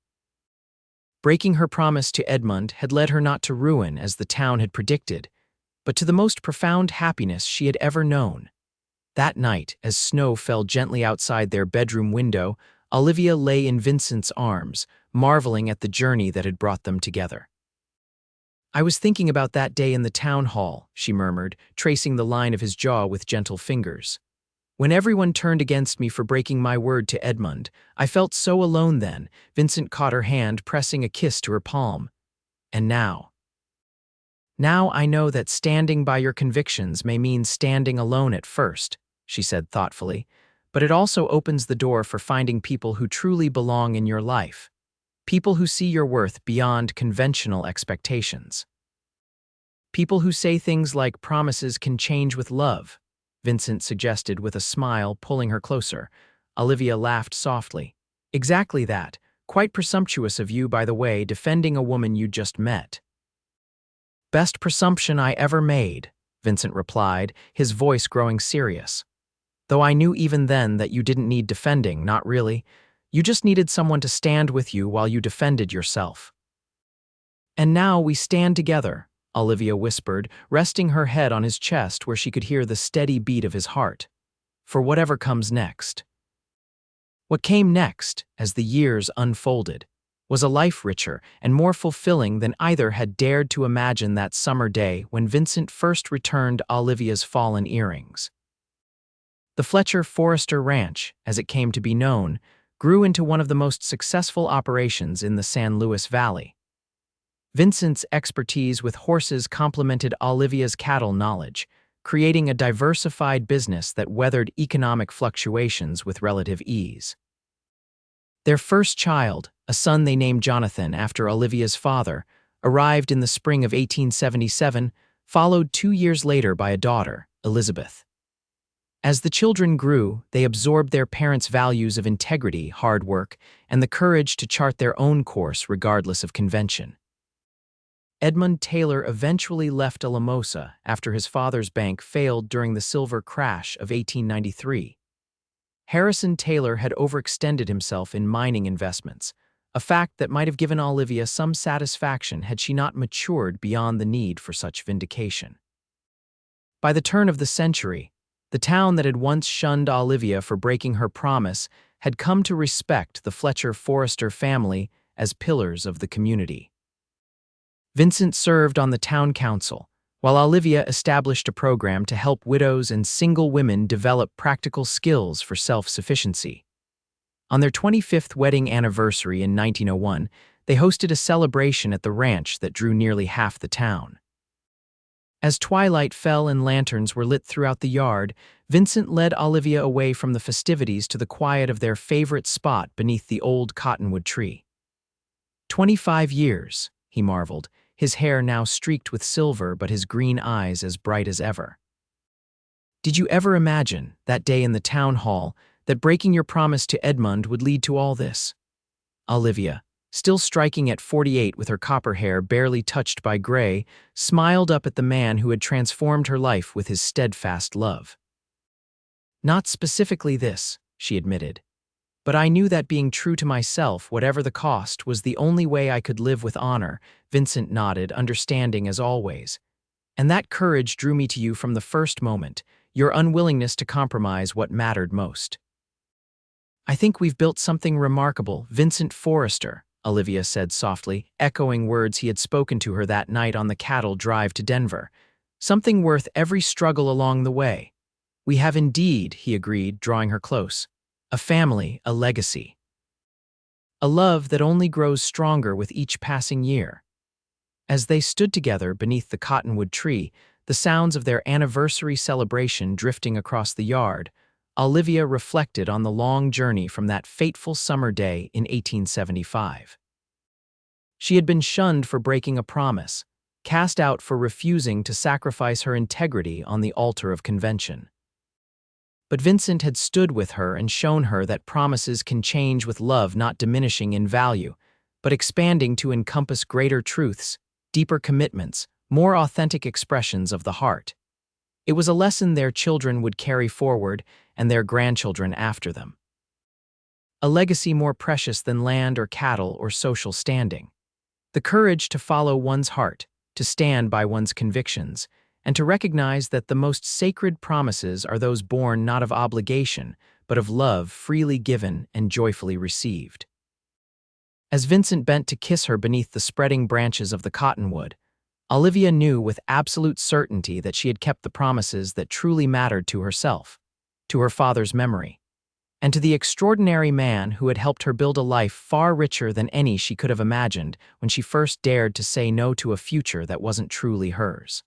Breaking her promise to Edmund had led her not to ruin as the town had predicted, but to the most profound happiness she had ever known. That night, as snow fell gently outside their bedroom window, Olivia lay in Vincent's arms, marveling at the journey that had brought them together. "I was thinking about that day in the town hall," she murmured, tracing the line of his jaw with gentle fingers. "When everyone turned against me for breaking my word to Edmund, I felt so alone then." Vincent caught her hand, pressing a kiss to her palm. "And now? Now I know that standing by your convictions may mean standing alone at first," she said thoughtfully, "but it also opens the door for finding people who truly belong in your life. People who see your worth beyond conventional expectations. People who say things like promises can change with love," Vincent suggested with a smile, pulling her closer. Olivia laughed softly. "Exactly that. Quite presumptuous of you, by the way, defending a woman you just met." "Best presumption I ever made," Vincent replied, his voice growing serious. "Though I knew even then that you didn't need defending, not really. You just needed someone to stand with you while you defended yourself." "And now we stand together," Olivia whispered, resting her head on his chest where she could hear the steady beat of his heart. "For whatever comes next." What came next, as the years unfolded, was a life richer and more fulfilling than either had dared to imagine that summer day when Vincent first returned Olivia's fallen earrings. The Fletcher Forrester Ranch, as it came to be known, grew into one of the most successful operations in the San Luis Valley. Vincent's expertise with horses complemented Olivia's cattle knowledge, creating a diversified business that weathered economic fluctuations with relative ease. Their first child, a son they named Jonathan after Olivia's father, arrived in the spring of 1877, followed 2 years later by a daughter, Elizabeth. As the children grew, they absorbed their parents' values of integrity, hard work, and the courage to chart their own course regardless of convention. Edmund Taylor eventually left Alamosa after his father's bank failed during the silver crash of 1893. Harrison Taylor had overextended himself in mining investments, a fact that might have given Olivia some satisfaction had she not matured beyond the need for such vindication. By the turn of the century, the town that had once shunned Olivia for breaking her promise had come to respect the Fletcher Forrester family as pillars of the community. Vincent served on the town council, while Olivia established a program to help widows and single women develop practical skills for self-sufficiency. On their 25th wedding anniversary in 1901, They hosted a celebration at the ranch that drew nearly half the town. As twilight fell and lanterns were lit throughout the yard, Vincent led Olivia away from the festivities to the quiet of their favorite spot beneath the old cottonwood tree. 25 years, he marveled, his hair now streaked with silver but his green eyes as bright as ever. Did you ever imagine, that day in the town hall, that breaking your promise to Edmund would lead to all this? Olivia, still striking at 48 with her copper hair barely touched by gray, smiled up at the man who had transformed her life with his steadfast love. Not specifically this, she admitted. But I knew that being true to myself, whatever the cost, was the only way I could live with honor. Vincent nodded, understanding as always. And that courage drew me to you from the first moment, your unwillingness to compromise what mattered most. I think we've built something remarkable, Vincent Forrester, Olivia said softly, echoing words he had spoken to her that night on the cattle drive to Denver. Something worth every struggle along the way. We have indeed, he agreed, drawing her close. A family, a legacy. A love that only grows stronger with each passing year. As they stood together beneath the cottonwood tree, the sounds of their anniversary celebration drifting across the yard, Olivia reflected on the long journey from that fateful summer day in 1875. She had been shunned for breaking a promise, cast out for refusing to sacrifice her integrity on the altar of convention. But Vincent had stood with her and shown her that promises can change with love not diminishing in value, but expanding to encompass greater truths, deeper commitments, more authentic expressions of the heart. It was a lesson their children would carry forward and their grandchildren after them. A legacy more precious than land or cattle or social standing. The courage to follow one's heart, to stand by one's convictions, and to recognize that the most sacred promises are those born not of obligation, but of love freely given and joyfully received. As Vincent bent to kiss her beneath the spreading branches of the cottonwood, Olivia knew with absolute certainty that she had kept the promises that truly mattered to herself, to her father's memory, and to the extraordinary man who had helped her build a life far richer than any she could have imagined when she first dared to say no to a future that wasn't truly hers.